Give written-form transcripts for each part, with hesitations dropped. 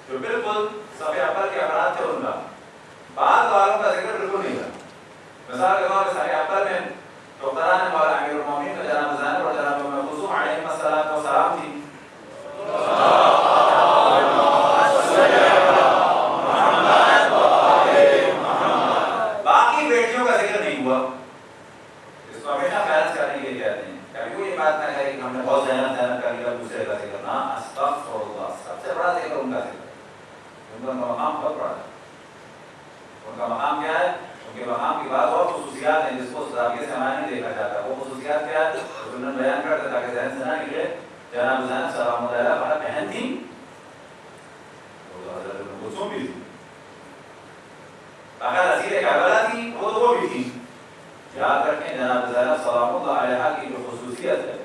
جو بالکل صف اول کے افراد تھے ان کا، بعض والوں کا ذکر بالکل نہیں تھا. مثال کے طور پر صف اول میں ڈاکٹران مولا امیر المومنین جناب زینب اور جناب ام کلثوم علیہم السلام تھی. باقی بیٹیوں کا ذکر نہیں ہوا. اس کو ہمیشہ بیلنس کرنے کے لیے کہتے ہیں. کبھی کوئی بات نہ کہے کہ ہم نے بہت زینب کر لیا دوسرے کا ذکر. نہ، استغفر اللہ، سب سے بڑا ذکر ان کا ذکر. ان کا مقام بہت بڑا ہے. ان کا مقام کیا ہے؟ ان کے مقام کی بات اور خصوصیات ہیں جس کو زاویے سے ہمارا نہیں دیکھا جاتا. وہ خصوصیات کیا ہے سنن بیان کرتے تاکہ ذہن سے نہ نکلے. جناب زینب سلام اللہ علیہا بڑا بہن تھی، وہ حضرت ام کلثوم بھی تھی. اگر اسیر کربلا تھی وہ بھی تھی. یاد رکھیں جناب زینب سلام اللہ علیہا کی جو خصوصیت ہے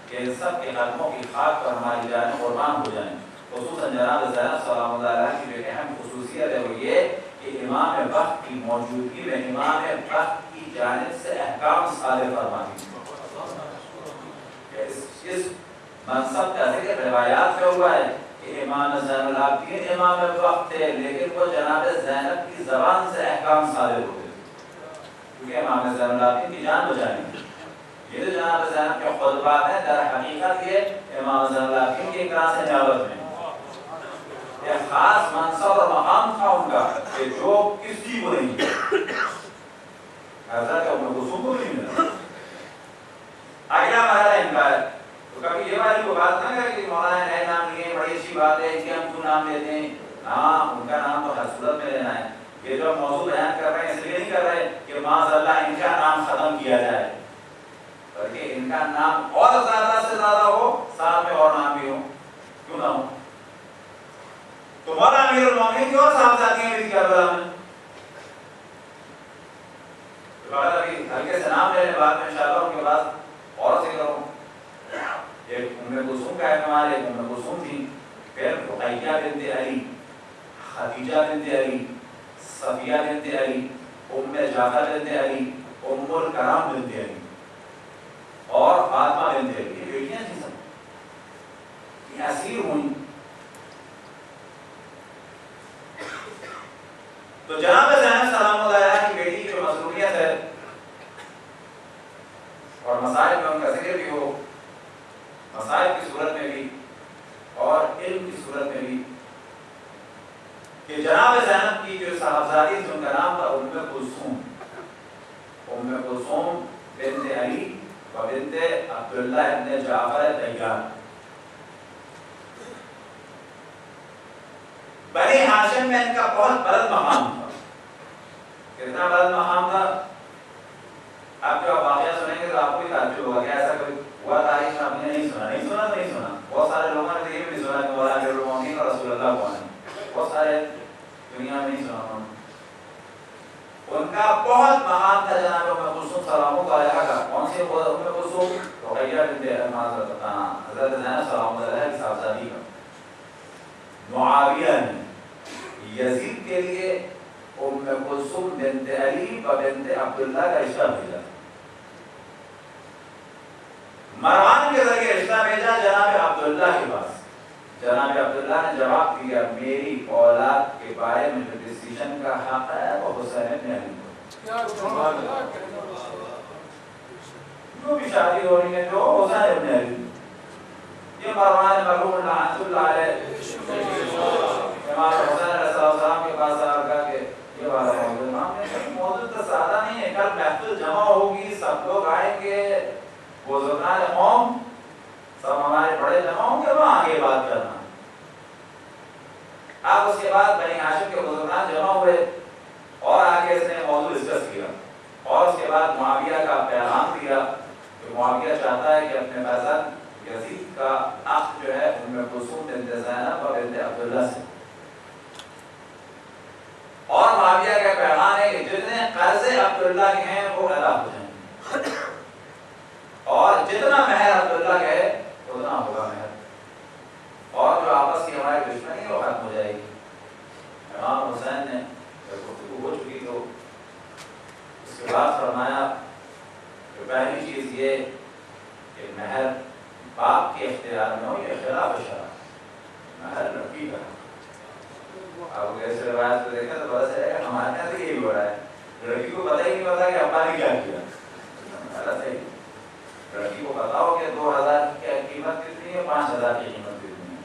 کہ ان سب کے قدموں کی خاک پر ہماری جانیں قربان ہو جائیں. خصوصاً جناب زینب سلام اللہ علیہ کی جو اہم خصوصیت ہے وہ یہ کہ امام وقت کی موجودگی میں امام وقت کی جانب سے احکام صادر فرماتی. اس منصب کا ذکر روایات میں ہوا ہے کہ امام زین العابدین امام وقت تھے، لیکن وہ جناب زینب کی زبان سے احکام صادر ہوتے تھے کیونکہ امام زین العابدین کی جان بچانی. یہ جو جناب زینب کے خطبات ہیں در حقیقت یہ امام زین العابدین کی ایک طرح سے نیابت میں ایک خاص منصب اور مقام تھا ان کا کہ جو کسی کو نہیں حضرت ام کلثوم کو نہیں ملا. اگلا مرحلہ ان کا ہے. تو کبھی یہ والی کو بات نہ کرے کہ مولانا نئے نام لیے بڑی اچھی بات ہے کہ ہم کیوں نام لیتے ہیں. ہاں، ان کا نام تو ہر صورت میں لینا ہے. یہ جو موضوع بیان کر رہے ہیں اس لیے نہیں کر رہے کہ معاذ اللہ ان کا نام ختم کیا جائے، بلکہ ان کا نام اور زیادہ سے زیادہ ہو، ساتھ میں اور نام بھی ہو، کیوں نہ ہو. تو مولانا امیر المومنین کی اور صاحبزادیاں بھی کربلا میں. ابھی ہلکے سے نام لینے بعد میں انشاءاللہ ان کے بعد اور ذکر ہوں. ایک ام کلثوم کا احتمال، ایک ام کلثوم تھی، پھر رقیہ بنت علی، خدیجہ بنت علی، صفیہ بنت علی، ام جعفر بنت علی، ام الکرام بنت علی اور فاطمہ بنت علی. یہ بیٹیاں تھیں سب، یہ اسیر ہوئی. تو جناب زینب سلام اللہ علیہا کی بیٹی کی جو مصروفیت ہے اور مسائل میں ان کا ذکر بھی ہو، مسائل کی صورت میں بھی اور علم کی صورت میں بھی، کہ جناب زینب کی جو صاحبزادی تھی ان کا نام تھا ام کلثوم. ام کلثوم بنت علی و بنت عبداللہ ابن جعفر طیار. بنی ہاشم میں ان کا بہت بلند مقام تھا. کتنا بلند مقام تھا؟ آپ جو واقعہ سنیں گے تو آپ کو بھی تعجب ہوگا کہ ایسا کوئی ہوا تاریخ میں آپ نے نہیں سنا. بہت سارے لوگوں نے یہ بھی نہیں سنا کہ مولانا امیر المومنین اور رسول اللہ کون ہے. بہت سارے دنیا میں نہیں سنا. ان کا بہت مقام تھا جناب ام کلثوم سلام اللہ علیہا کا. کون سی ام کلثوم؟ رقیہ بنت حضرت زینب سلام اللہ علیہا کی صاحبزادی کا. معاویہ نے یزید کے لیے ام کلثوم بنت علی و بنت عبداللہ کا رشتہ بھیجا. مروان کے ذریعے رشتہ بھیجا جناب عبداللہ کے پاس. جناب عبداللہ نے جواب دیا میری اولاد کے بارے میں جو ڈیسیژن کا حق ہے وہ حسین ابن علی کو. جو بھی شادی ہو رہی ہے جو حسین ابن علی. یہ مروان مرحوم لعنت اللہ علیہ امام حسین علیہ السلام کے پاس آ کر کے یہ والا موضوع امام نے کہا موضوع تو سادہ نہیں ہے. کل محفل جمع ہوگی، سب لوگ آئیں گے، بزرگان قوم سب ہمارے بڑے جمع ہوں گے، وہاں آگے بات کرنا. اب اس کے بعد بنی ہاشم کے بزرگان جمع ہوئے اور آگے اس نے موضوع ڈسکس کیا اور اس کے بعد معاویہ کا پیغام دیا کہ معاویہ چاہتا ہے کہ اپنے فیصل یزید کا اخ جو ہے ام کلثوم بنت زینب اور بنت عبداللہ سے. اور معاویہ کا پیغام ہے کہ جتنے قرضے عبداللہ کے ہیں وہ ادا ہو جائیں اور جتنا مہر عبداللہ کا ہے اتنا ہوگا مہر، اور جو آپس کی ہماری دشمنی ہے وہ ختم ہو جائے گی. امام حسین نے جب گفتگو ہو چکی تو اس کے بعد فرمایا کہ پہلی چیز یہ کہ مہر باپ کے اختیار میں ہو، یہ خلاف شرع. مہر لڑکی کا آپ ایسے روایت کو دیکھیں تو پتا چلے گا ہمارے یہاں تو یہی ہو رہا ہے، لڑکی کو پتہ ہی نہیں پتا کہ ابا نے کیا کیا. غلط ہے. لڑکی کو پتا ہو کہ 2000 کی قیمت کتنی ہے، 5000 کی قیمت کتنی ہے.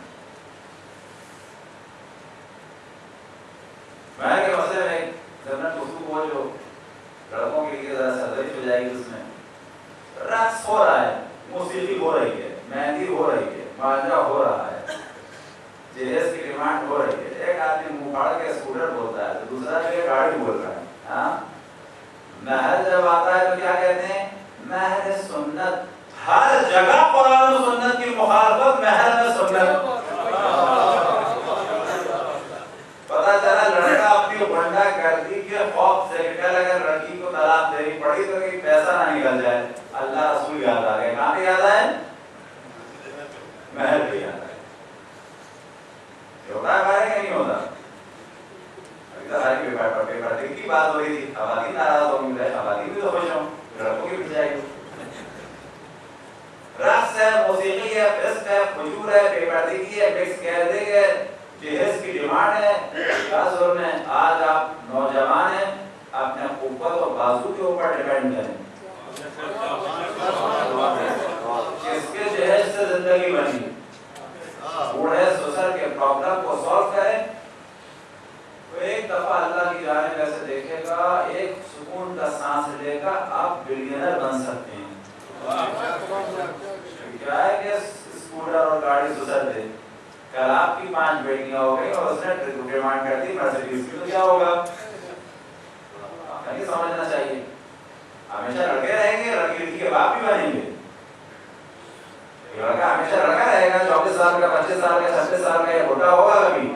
میں کہ مسئلے میں جنرل اصول وہ جو لڑکوں کے لیے ذرا سرزش ہو جائے گی، اس میں رقص ہو رہا ہے، موسیقی ہو رہی ہے، مہندی ہو رہی ہے، ماجرا ہو رہا ہے، جہیز کی ڈیمانڈ ہو رہی ہے. ایک آدمی منہ پھاڑ کے اسکوٹر بولتا ہے تو دوسرا جو ہے گاڑی بول رہا ہے. ہاں مہر جب آتا ہے تو کیا کہتے ہیں؟ مہر سنت. ہر جگہ قرآن و سنت کی مخالفت، مہر میں سنت. پتا چلا لڑکا اپنی بنڈا گردی کے خوف سے کہ اگر لڑکی کو طلاق دینی پڑی تو کہ پیسہ نہ نکل جائے، اللہ رسول یاد آ گئے. کہاں پہ یاد آئے؟ مہر پہ یاد آئے. ہوتا ہے بھائی کہ نہیں ہوتا؟ ابھی تو ساری پیپر کی بات ہو رہی تھی، خواتین ناراض ہو گئی، خواتین بھی تو خوش ہوں، لڑکوں کی پیچھے آئے گی. رقص ہے، موسیقی ہے، فسق ہے، فجور ہے، بے پردگی ہے، مکس گیدرنگ ہے، جہیز کی ڈیمانڈ ہے. کیا ظلم ہے؟ آج آپ نوجوان ہیں، اپنے قوت و بازو کے اوپر ڈیپینڈ ہیں. کس کے جہیز سے زندگی بنی؟ بوڑھے سسر کے پرابلم کو سالو کریں تو ایک دفعہ اللہ کی جانب ایسے دیکھے گا، ایک سکون کا سانس لے گا، آپ بلینئر بن سکتے ہیں. کیا ہے کہ اسکوٹر اور گاڑی سسر دے، کل آپ کی 5 بیٹیاں ہو گئی اور اس نے ڈیمانڈ کر دی مرسیڈیز کی، تو کیا ہوگا؟ نہیں سمجھنا چاہیے. ہمیشہ لڑکے رہیں گے، لڑکی کے باپ بھی بنیں گے. لڑکا ہمیشہ لڑکا رہے گا، 24 سال کا، 25 سال کا، 26 سال کا، یہ بوڑھا ہوگا کبھی.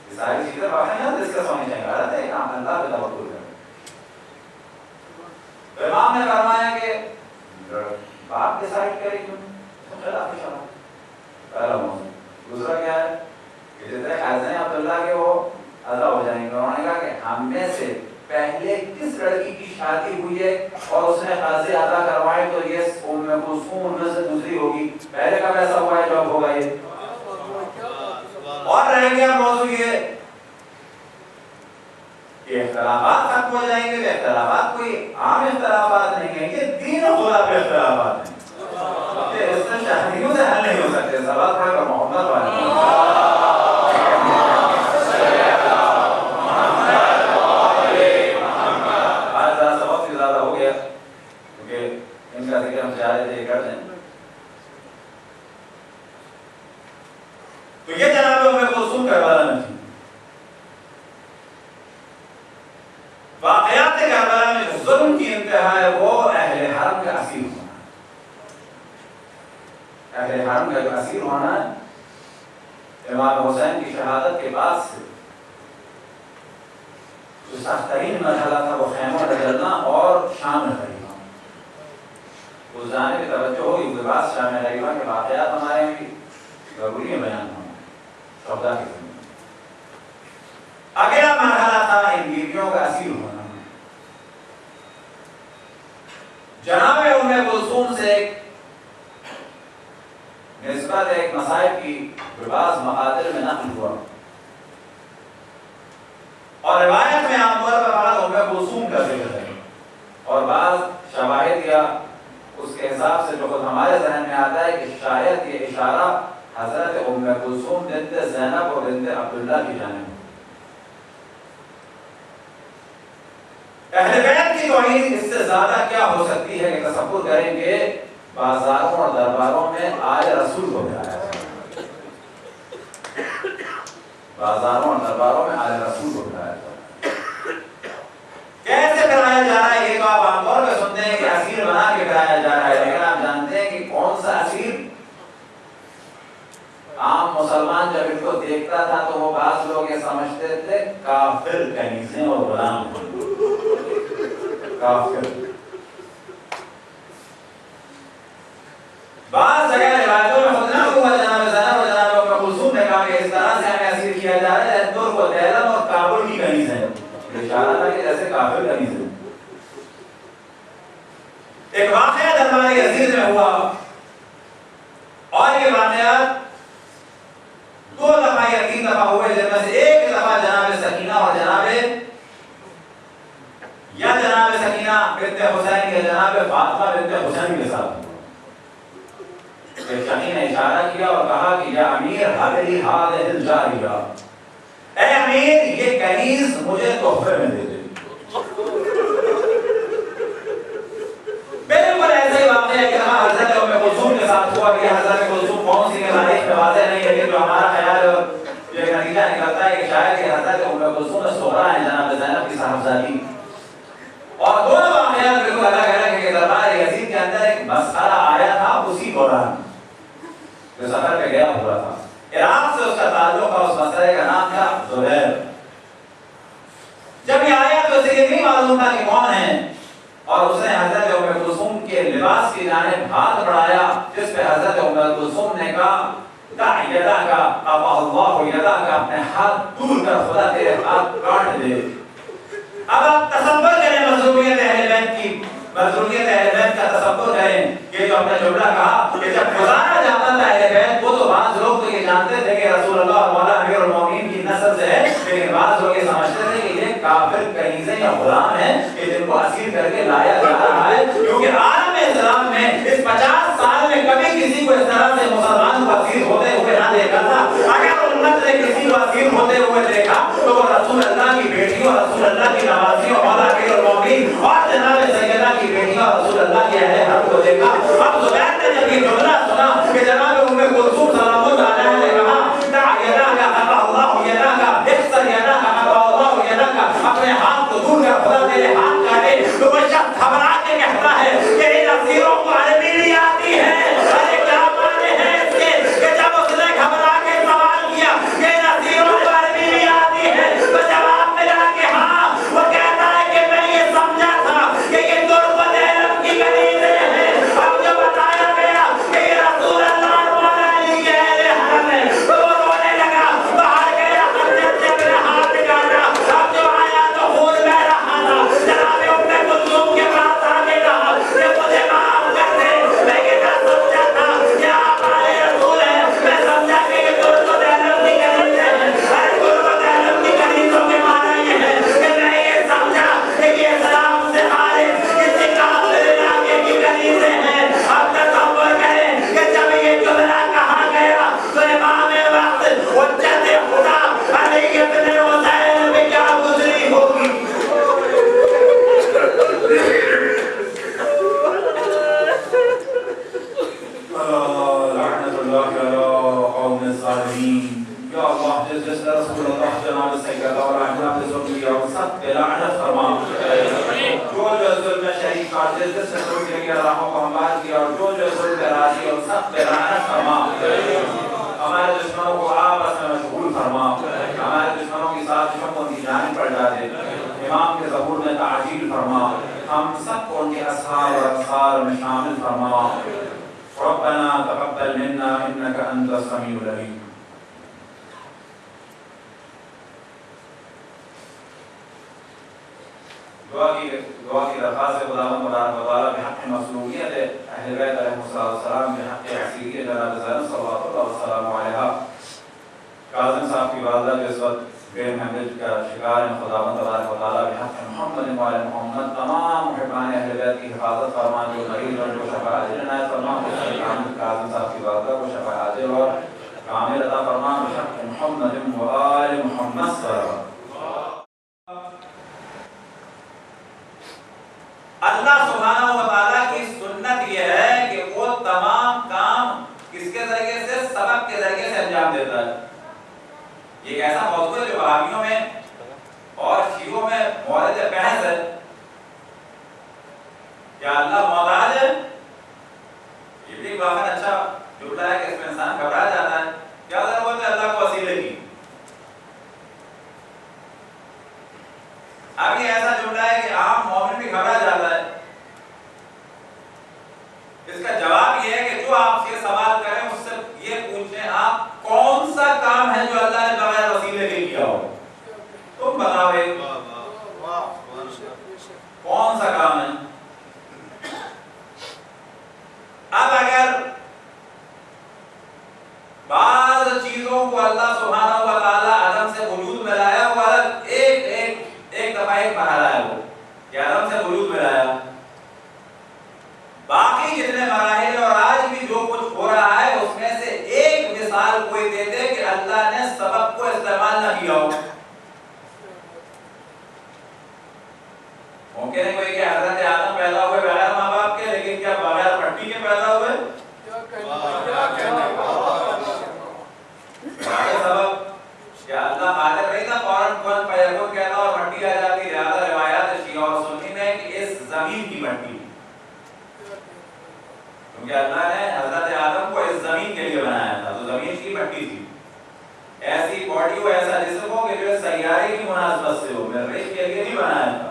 یہ ساری چیزیں باقی ہیں ڈسکس ہونی چاہیے. غلط ہے کام، اللہ پہ توکل کریں. امام نے فرمایا کہ باپ ڈیسائیڈ کرے کیوں؟ خلاف شرع. پہلا موضوع. دوسرا کیا ہے کہ جتنے قرض ہیں عبداللہ کے وہ ادا ہو جائیں گے. انہوں نے کہا کہ ہم میں سے پہلے کس لڑکی کی شادی ہوئی ہے اور اس نے قرضے ادا کروائے تو یہ ام کلثوم ان میں سے دوسری ہوگی. پہلے کب ایسا ہوا ہے جب ہوگا یہ؟ اور رہ گیا موضوع یہ کہ اختلافات ختم ہو جائیں گے. اختلافات کوئی عام اختلافات نہیں ہیں، یہ دین و خدا پہ اختلافات ہیں. اس میں شادیوں سے حل نہیں ہو سکتے. سوال پڑے گا محمد والے ان کا ذکر ہم چاہ رہے تھے کر دیں. تو یہ جناب ام کلثوم کربلا میں تھی. واقعات کربلا میں جو ظلم کی انتہا ہے وہ اہل حرم کا اسیر ہونا. اہل حرم کا جو اسیر ہونا ہے، امام حسین کی شہادت کے بعد سے جو سخت ترین مرحلہ تھا وہ خیموں میں ڈلنا اور شام میں غریبہ. اس جانے کی توجہ ہوگی اس کے بعد شام میں غریبہ کے واقعات ہمارے بھی ضروری ہے بیان ہونا. سودا کی زمین. اگلا مرحلہ تھا ان بیویوں کا اسیر ہونا. جناب ام کلثوم سے ایک نسبت ایک مصائب کی بعض مقادر میں نقل ہوا اور روایت میں عام طور پر فقط ام کلثوم کا ذکر ہے اور بعض شواہد یا اس کے حساب سے جو خود ہمارے ذہن میں آتا ہے کہ شاید یہ اشارہ حضرت ام کلثوم بنت زینب اور بنت عبداللہ کی جانب. اہل بیت کی توحید اس سے زیادہ کیا ہو سکتی ہے کہ تصور کریں کہ بازاروں اور درباروں میں آل رسول کو پھیلایا جائے. بازاروں اور درباروں میں آل رسول کو پھیلایا جائے. کیسے پھیلایا جا رہا ہے یہ تو آپ عام طور پہ سنتے ہیں کہ اسیر بنا کے پھیلایا جا رہا ہے، لیکن آپ جانتے ہیں کہ کون سا اسیر؟ عام مسلمان جب ان کو دیکھتا تھا تو وہ بعض لوگ یہ سمجھتے تھے کافر کنیزیں اور غلام. کافر. بعض جگہ روایتوں میں خود نہ ہوا جناب زینب اور جناب ام کلثوم نے کہا کہ اس طرح سے ہمیں اسیر کیا جا رہا ہے دور کو دیلم اور کابل کی کنیز ہے. اشارہ تھا کہ جیسے کافر کنیز ہے. ایک واقعہ دربار یزید میں ہوا اور یہ واقعات 2 دفعہ یا 3 دفعہ میں سے ایک دفعہ جناب سکینہ اور جناب سکینہ بنت حسین کے جناب فاطمہ بنت حسین کے ساتھ شاہی نے اشارہ کیا اور کہا کہ یا امیر حاضری حاضر الجاریہ، اے امیر یہ کنیز مجھے تحفے میں دے دے۔ بالکل ایسے ہی واقعہ ہے کہ حضرت ام کلثوم کے ساتھ ہوا کہ حضرت کلثوم کون سی تاریخ میں واضح نہیں ہے، لیکن جو ہمارا خیال یہ نتیجہ نکلتا ہے کہ شاید کہ حضرت ام کلثوم صغرا ہیں جناب زینب کی صاحبزادی، اور دونوں واقعات بالکل الگ الگ ہے کہ دربار یزید کے اندر ایک مسئلہ آیا تھا اسی دوران جو سفر پہ گیا ہوا تھا، عراق سے اس کا تعلق اور اس مسئلے کا نام تھا زبیر۔ جب یہ آیا تو اسے یہ نہیں معلوم تھا کہ کون ہے، اور اس نے حضرت ام کلثوم کے لباس کی جانب ہاتھ بڑھایا، جس پہ حضرت ام کلثوم نے کہا دع یدک ابا اللہ یدک، اپنے ہاتھ دور کر خدا تیرے ہاتھ کاٹ دے۔ اب آپ تصور کریں مظلومیت اہل بیت کی، مظلومیت اہل بیت کا تصور کریں کہ جو ہم نے جملہ کہا کہ جب گزارا جاتا تھا اہل بیت کو تو بعض لوگ تو یہ جانتے تھے کہ رسول اللہ اور مولا امیر المومنین کی نسل سے ہے، لیکن بعض لوگ یہ سمجھتے تھے کہ یہ کافر کنیزیں یا غلام ہیں کہ جن کو اسیر کر کے لایا جا رہا ہے، کیونکہ عالم اسلام میں اس 50 سال میں کبھی کسی کو اس طرح سے مسلمان کو اسیر ہوتے ہوئے نہ دیکھا تھا۔ اگر امت نے کسی کو اسیر ہوتے ہوئے دیکھا تو وہ رسول اللہ کی بیٹیوں، رسول اللہ کی نوازیوں، مولا امیر المومنین اور جناب سیدہ کی بیٹیوں، رسول اللہ کے اہل حق کو دیکھا۔ اب زبیر نے جب یہ جملہ سنا کہ جناب ام کلثوم سلام اللہ علیہ نے کہا دع یدک ابا اللہ یدک، اکسر یدک ابا اللہ یدک، اپنے ہاتھ کو دور کر خدا تیرے ہاتھ کاٹے، تو وہ شخص گھبرا کے کہتا ہے کہ ان اسیروں کو عربی نہیں آتی ہے۔ ارے کیا معنی ہے اس کے کہ جب اس نے گھبرا کے سوال کیا کہ ان اسیروں کو عربی نہیں آتی ہے تو جواب ملا کہ ہاں، وہ کہتا ہے کہ میں یہ سمجھا تھا کہ یہ تربت علم کی کنیزیں ہیں، اب جو بتایا گیا کہ یہ رسول اللہ اور مولا علی کے اہل حرم ہے تو وہ رونے لگا، باہر گیا، حضرت سے اپنے ہاتھ کاٹا، اب جو آیا تو خون بہ رہا تھا۔ جناب ام کلثوم کے پاس آ کے کہا کہ مجھے معاف کر دے، میں کہنا سمجھا تھا کہ آپ ہمارے رسول ہیں، میں سمجھا کہ یہ تربت علم کی کنیزیں ہیں۔ ارے تربت علم کی کنیزوں کے معنی یہ ہے کہ میں یہ سمجھا کہ یہ اسلام سے خارج کسی کافر علاقے کی کنیزیں ہیں۔ اب تصور کریں کہ جب یہ جملہ کہا گیا تو امام وقت حجت خدا علی ابن حسین میں کیا گزری ہوگی۔ لعنت اللہ علی قوم الظالمین۔ یا اللہ جس جس نے رسول اللہ جناب سیدہ اور احباب ذریہ اور سب پہ لعنت فرما، جو جو ظلم شریف کا جس جس نے ظلم کے راہوں کو ہموار کیا اور جو جو ظلم پہ راضی اور سب پہ لعنت فرما۔ ہمارے دشمنوں کو آپس میں مشغول فرما، ہمارے دشمنوں کی سازشوں کو ان کی جانب پڑ جاتے، امام کے ظہور میں تعجیل فرما، ہم سب کو ان کے اصحاب اور انصار میں شامل فرما۔ ربنا تقبل منا انك انت السميع العليم۔ دعا کی درخواست خداوند تبارک و تعالی بحق مصلوبیت اہل بیت علیہ السلام، بحق عصیری جناب زینب صلوات اللہ وسلام علیہا۔ کاظم صاحب کی والدہ جو اس وقت بے حمل کا شکار ہیں، خداوند تبارک و تعالی بحق محمد و آل محمد تمام محبان اہل بیت کی حفاظت فرما، جو مریض اور جو شفا عاجل عنایت فرما، کاظم صاحب کی والدہ کو شفا عاجل اور کامل عطا فرما بحق محمد و آل محمد صلی اللہ علیہ وسلم۔ اللہ سبحانہ و تعالیٰ کی سنت یہ ہے کہ وہ تمام کام کس کے ذریعے سے، سبب کے ذریعے سے انجام دیتا ہے۔ یہ ایسا موضوع ہے جو وہابیوں میں اور شیعوں میں مورد بحث ہے، کیا اللہ محتاج ہے؟ یہ بھی واقعا اچھا جملہ ہے کہ اس میں انسان گھبرا جاتا ہے، کیا ضرورت ہے اللہ کو وسیلے کی؟ اب یہ ایسا جملہ ہے کہ عام مومن بھی گھبرا جاتا ہے۔ اس کا جواب یہ ہے کہ جو آپ سے سوال کریں اس سے یہ پوچھیں آپ کون سا کام ہے جو اللہ نے بغیر وسیلے کے کیا ہو؟ تم بتاؤ کون سا کام ہے؟ اب اگر بات اللہ نے سبب کو استعمال نہ کیا ہو. ممکن ہے کوئی کہ حضرت آدم پیدا ہوئے بغیر ماں باپ کے، لیکن کیا بغیر مٹی کے پیدا ہوئے؟ سبب کیا اللہ قادر نہیں تھا فوراً کون فیکون کہتا اور مٹی آ جاتی؟ لہٰذا روایات شیعہ اور سنی میں کہ اس زمین کی مٹی، کیونکہ اللہ نے حضرت آدم کو اس زمین کے لیے بنایا تھا تو زمین کی مٹی تھی. ایسی باڈی ہو، ایسا جسم ہو کہ جو سیارے کی مناسبت سے ہو، مریخ کے لیے نہیں بنایا تھا،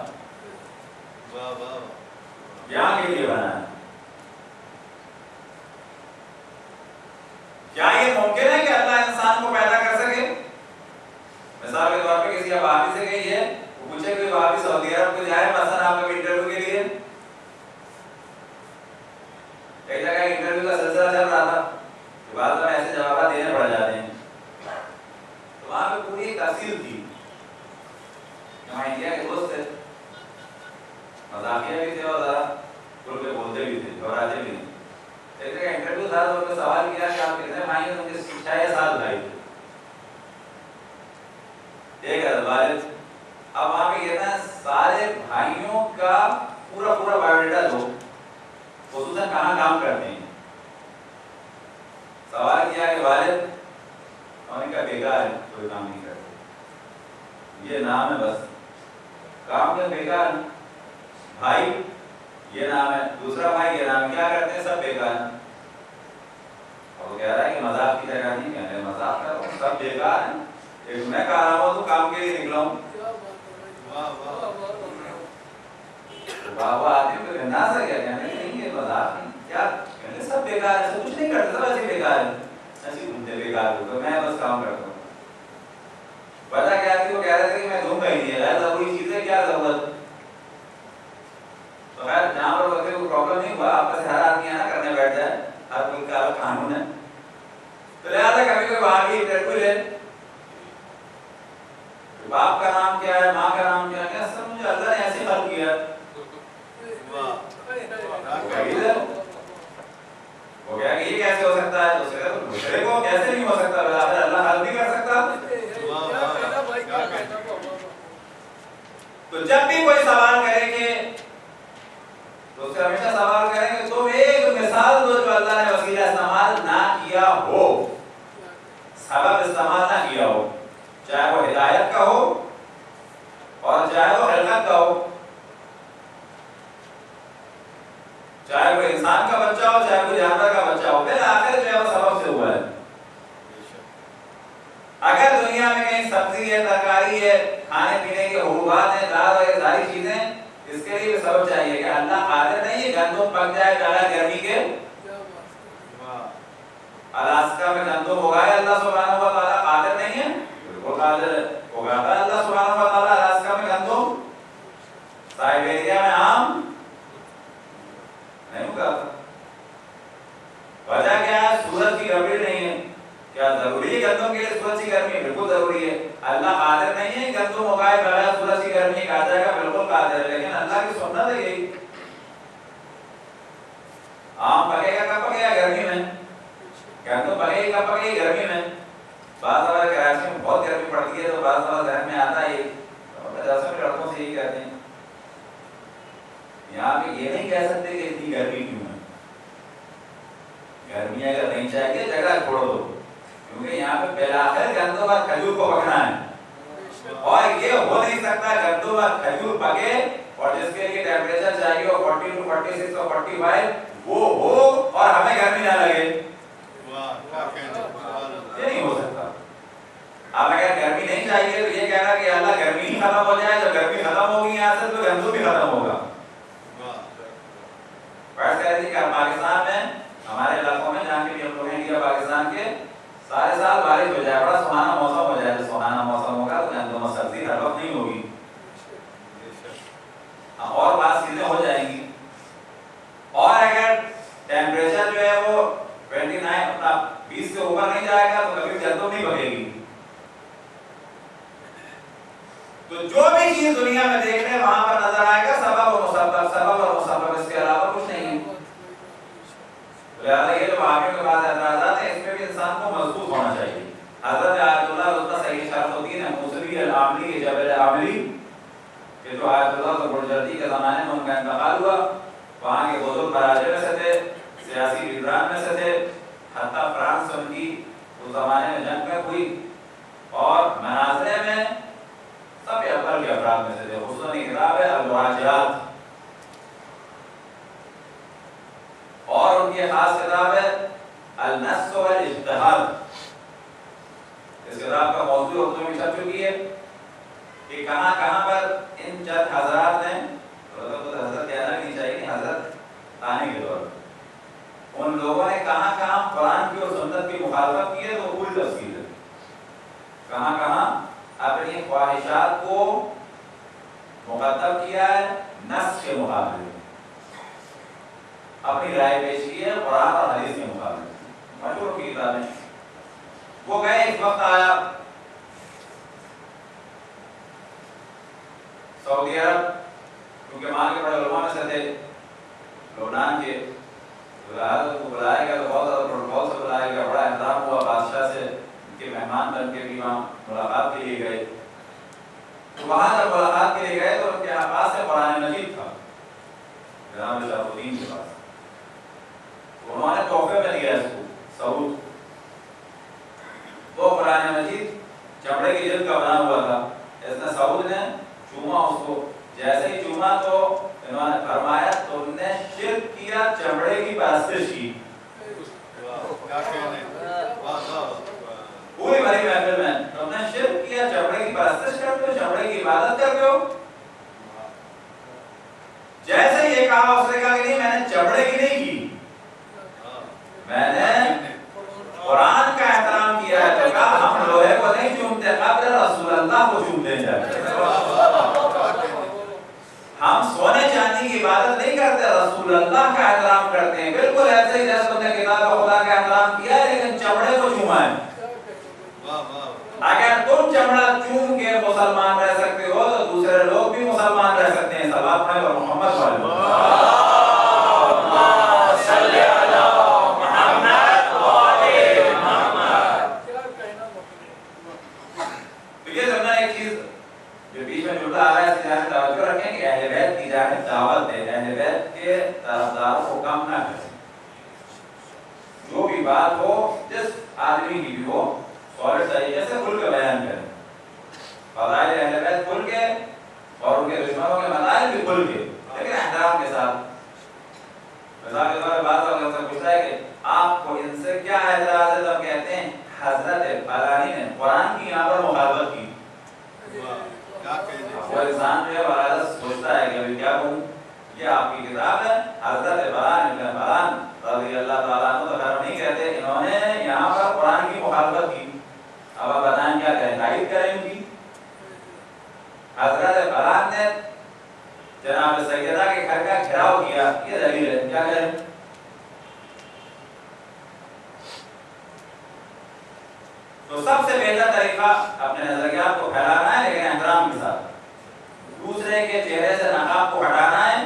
یہاں کے لیے بنایا. کیا یہ ممکن ہے کہ اللہ انسان کو پیدا کر سکے؟ مثال کے طور پہ کسی وہابی سے کہیے، وہ پوچھے کوئی وہابی سعودی عرب کو جائے مثلا آپ کے انٹرویو کے لیے، ایک جگہ انٹرویو کا سلسلہ چل رہا تھا، بعض میں ایسے جوابات دینے پڑ جاتے ہیں، تو وہاں پہ پوری ایک تفصیل تھی. یہاں انڈیا کے دوست تھے، مذاقیہ بھی تھے اور ذرا کھل کے بولتے بھی تھے، گھبراتے بھی تھے. ایک جگہ انٹرویو تھا تو انہوں نے سوال کیا کہ آپ کتنے بھائی ہیں؟ ان کے 6 سال بھائی تھے، ایک والد. اب وہاں پہ کہتے ہیں سارے بھائیوں کا پورا بایو ڈیٹا دو، خصوصاً کہاں کام کرتے ہیں. سوال کیا کہ والد، انہوں نے کہا بیکار ہے، کوئی کام نہیں کرتے، یہ نام ہے بس، کام کیا بیکار ہے. بھائی یہ نام ہے، دوسرا بھائی یہ نام، کیا کرتے ہیں؟ سب بیکار ہیں. اور وہ کہہ رہا ہے کہ مذاق کی جگہ نہیں، کہنے مذاق کر رہا ہوں، سب بیکار ہیں، ایک میں کہہ رہا ہوں تو کام کے لیے نکلا ہوں. بابا آدمی کو کہنا سا کیا کہنے نہیں، یہ مذاق نہیں، کیا کہنے سب بیکار ہے، سب کچھ نہیں کرتے، سب ایسے بیکار ہے، ایسے گھومتے بیکار ہوتے، میں بس کام کرتا ہوں. وجہ کیا تھی؟ وہ کہہ رہے تھے کہ میں دوں گا ہی نہیں، غیر ضروری چیزیں کیا ضرورت. تو خیر جہاں پر وقت کوئی پرابلم نہیں ہوا، آپ سے ہر آدمی آنا کرنے بیٹھ جائے، ہر کوئی کا قانون ہے. تو لہٰذا کبھی کوئی وہاں بھی انٹرویو لے، باپ کا نام کیا ہے، ماں کا نام کیا ہے، سب مجھے اللہ نے ایسے خلق کیا. وہ کہا کہ یہ کیسے ہو سکتا ہے؟ تو صرف دوسرے کو کیسے نہیں ہو سکتا، بلکہ اللہ حل نہیں کر سکتا. تو جب بھی کوئی سوال کریں گے تو اس سے ہمیشہ سوال کریں گے تو ایک مثال دو جو اللہ نے وسیلہ استعمال نہ کیا ہو، سبب استعمال نہ کیا ہو، چاہے وہ ہدایت کا ہو اور چاہے وہ خلقت کا ہو، چاہے وہ انسان کا بچہ ہو چاہے کوئی جانور کا بچہ ہو، پھر آخر جو ہے وہ سبب سے ہوا ہے. اگر دنیا میں کہیں سبزی ہے، ترکاری ہے، کھانے پینے کے حبوبات ہیں، دال وغیرہ ساری چیزیں، اس کے لیے سبب چاہیے کہ اللہ قادر نہیں ہے گندم پک جائے بغیر گرمی کے. الاسکا میں گندم اگائے اللہ سبحانہ و تعالیٰ، قادر نہیں ہے؟ بالکل قادر ہے، اگاتا ہے اللہ سبحانہ و تعالیٰ الاسکا میں گندم، سائبیریا میں آم نہیں اگاتا. وجہ کیا ہے؟ سورج کی گرمی نہیں ہے. کیا ضروری ہے گندم کے لیے سورج کی گرمی؟ بالکل ضروری ہے. اللہ قادر نہیں ہے گندم اگائے بغیر سورج کی گرمی کھا جائے گا؟ بالکل قادر ہے، لیکن اللہ کی سنت ہے یہی. آم پکے گا کب پکے گا؟ گرمی میں. گندم پکے گی کب پکے گی؟ گرمی میں. بعض دفعہ کراچی میں بہت گرمی پڑتی ہے تو بعض دفعہ ذہن میں آتا ہے مدرسوں کے لڑکوں سے یہی کہتے ہیں، یہاں پہ یہ نہیں کہہ سکتے کہ اتنی گرمی کیوں ہے. گرمی اگر نہیں چاہیے جگہ چھوڑ دو، کیونکہ یہاں پہ بلاخر گندم اور کھجور کو پکنا ہے، اور یہ ہو نہیں سکتا گندم اور کھجور پکے اور جس کے لیے ٹیمپریچر چاہیے 42 to 46 اور 45 وہ ہو اور ہمیں گرمی نہ لگے. یہ نہیں ہو سکتا. اب اگر گرمی نہیں چاہیے تو یہ کہنا کہ اللہ گرمی ہی ختم ہو جائے، جب گرمی ختم ہوگی یہاں سے تو گندم بھی ختم ہوگا. پاکستان میں ہمارے علاقوں میں جہاں کے بھی ہم لوگ ہیں انڈیا پاکستان کے، سارے سال بارش ہو جائے، بڑا سہانا موسم ہو جائے. تو سہانا موسم ہوگا تو گندم اور سبزی ہر وقت نہیں ہوگی، اور بعض چیزیں ہو جائیں گی. اور اگر ٹیمپریچر جو ہے وہ 20 سے اوپر نہیں جائے گا تو کبھی گندم نہیں پکے گی. تو جو بھی چیز دنیا میں دیکھ رہے ہیں وہاں پر نظر آئے گا سبب اور مسبب، سبب اور مسبب، اس کے علاوہ کچھ نہیں ہے. لہٰذا یہ جو واقعوں کے بعد اعتراضات ہیں اس میں بھی انسان کو مضبوط ہونا چاہیے. حضرت الرفیع العاملی کے جبل عاملی کہ جو آیت اللہ برجردی کے زمانے میں ان کا انتقال ہوا، وہاں کے بزرگ براجے میں سے تھے، سیاسی لیڈران میں سے تھے، حتیٰ فرانس ان کی اس زمانے میں جنگ میں ہوئی، اور مناظرے میں سب اول کے افراد میں سے تھے۔ خصوصاً یہ کتاب ہے المراجعات، اور ان کی خاص کتاب ہے النص والاجتہاد۔ اس کتاب کا موضوع اردو میں چھپ چکی ہے کہ کہاں کہاں پر ان چند حضرات نے، حضرت کہنا نہیں چاہیے، حضرت آنے کے دور ان لوگوں نے کہاں کہاں قرآن کی اور سنت کی مخالفت کی ہے، تو پوری تفصیل ہے، کہاں کہاں اپنی خواہشات کو مقدم کیا ہے نص کے مقابلے میں، اپنی رائے پیش کی ہے قرآن اور حدیث کے مقابلے میں، مشہور کی کتابیں۔ وہ گئے، ایک وقت آیا سعودی عرب، کیونکہ وہاں کے بڑے علماء میں سے تھے، لبنان کے، کو بلایا گیا تو بہت زیادہ پروٹوکول سے بلایا گیا، بڑا احترام ہوا، بادشاہ سے ان کے مہمان بن کے بھی وہاں ملاقات کے لیے گئے۔ تو وہاں جب ملاقات کے لیے گئے تو ان کے پاس سے قرآن مجید تھا، جناب شرف الدین کے پاس، تو انہوں نے تحفے میں دیا اس کو، سعود۔ وہ قرآن مجید چمڑے کی جلد کا بنا ہوا تھا، اس نے سعود نے چوما اس کو، جیسے ہی چوما تو انہوں نے فرمایا تم نے شرک کیا، چمڑے کی پرستش کی۔ پوری بھری محفل میں تم نے شرک کیا، چمڑے کی پرستش کرتے ہو، چمڑے کی عبادت کرتے ہو۔ جیسے یہ کہا، اس نے کہا کہ نہیں، میں نے چمڑے کی نہیں کی، میں نے قرآن کا احترام کیا ہے۔ تو کہا ہم لوہے کو نہیں چومتے، قبر رسول اللہ کو چومتے جاتے ہیں، ہم سونے چاندی کی عبادت نہیں کرتے، رسول اللہ کا احترام کرتے ہیں۔ بالکل ایسے ہی جیسے تم نے کتاب خدا کا احترام کیا ہے لیکن چمڑے کو چوما ہے۔ اگر تم چمڑا چوم کے مسلمان رہ سکتے ہو تو دوسرے لوگ بھی مسلمان رہ سکتے ہیں۔ صلوات پڑھیں اور محمد والے دعوت دے، اہل بیت کے طرفداروں کو کم نہ کریں۔ جو بھی بات ہو، جس آدمی کی بھی ہو، سالڈ طریقے سے کھل کے بیان کریں، فضائل اہل بیت کھل کے اور ان کے دشمنوں کے مسائل بھی کھل کے، لیکن احترام کے ساتھ۔ مثال کے طور پر بعض لوگ سے پوچھتا ہے کہ آپ کو ان سے کیا اعتراض ہے، تو کہتے ہیں حضرت فلانی نے قرآن کی یہاں پر مخالفت کی۔ وہ انسان جو ہے وہ سوچتا ہے کہ ابھی کیا کہوں، یہ آپ کی کتاب ہے، حضرت فلان ابن فلان رضی اللہ تعالیٰ عنہ، تو خیر نہیں کہتے، انہوں نے یہاں پر قرآن کی مخالفت کی۔ اب آپ بتائیں کیا کہیں، تائید کریں ان کی؟ حضرت فلان نے جناب سیدہ کے گھر کا گھراؤ کیا، یہ دلیل ہے، کیا کریں؟ تو سب سے بہتر طریقہ اپنے نظریات کو پھیلانا ہے، لیکن احترام کے ساتھ۔ دوسرے کے چہرے سے نقاب کو ہٹانا ہے،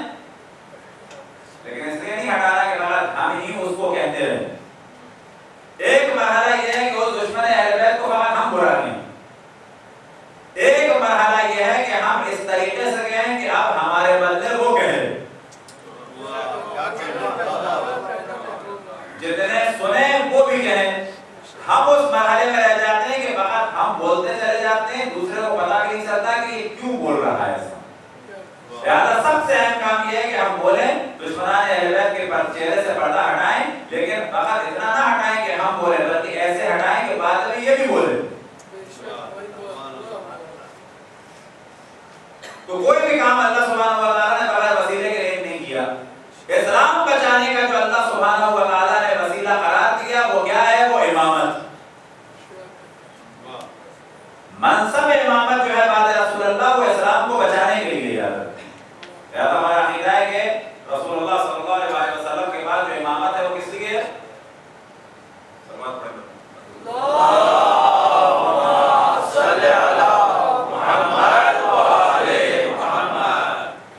لیکن اس لیے نہیں ہٹانا کہ فقط ہم ہی اس کو کہتے رہیں۔ ایک مرحلہ یہ ہے کہ اس دشمن اہل بیت کو فقط ہم برا کہیں، ایک مرحلہ یہ ہے کہ ہم اس طریقے سے کہیں کہ اب ہمارے بدلے وہ کہیں، جتنے سنیں وہ بھی کہیں۔ ہم اس مرحلے میں رہ جاتے ہیں کہ فقط ہم بولتے چلے جاتے ہیں، دوسرے کو پتہ بھی نہیں چلتا کہ یہ کیوں بول رہا ہے ایسا۔ لہٰذا سب سے اہم کام یہ ہے کہ ہم بولیں، دشمنان اہل بیت کے چہرے سے پردہ ہٹائیں، لیکن فقط اتنا نہ ہٹائیں کہ ہم بولیں، بلکہ ایسے ہٹائیں کہ بعد میں یہ بھی بولیں۔ تو کوئی بھی کام اللہ سبحانہ و تعالیٰ نے بغیر وسیلے کے لیے نہیں کیا۔ اسلام بچانے کا جو اللہ سبحانہ و تعالیٰ نے وسیلہ قرار دیا وہ کیا ہے؟ وہ امامت، منصب امامت جو ہے بعد رسول اللہ، وہ اسلام کو بچانے کے لیے یاد رکھیں۔ لہذا ہمارا عقیدہ ہے کہ رسول اللہ صلی اللہ علیہ وسلم کے بعد جو امامت ہے وہ کس لیے ہے؟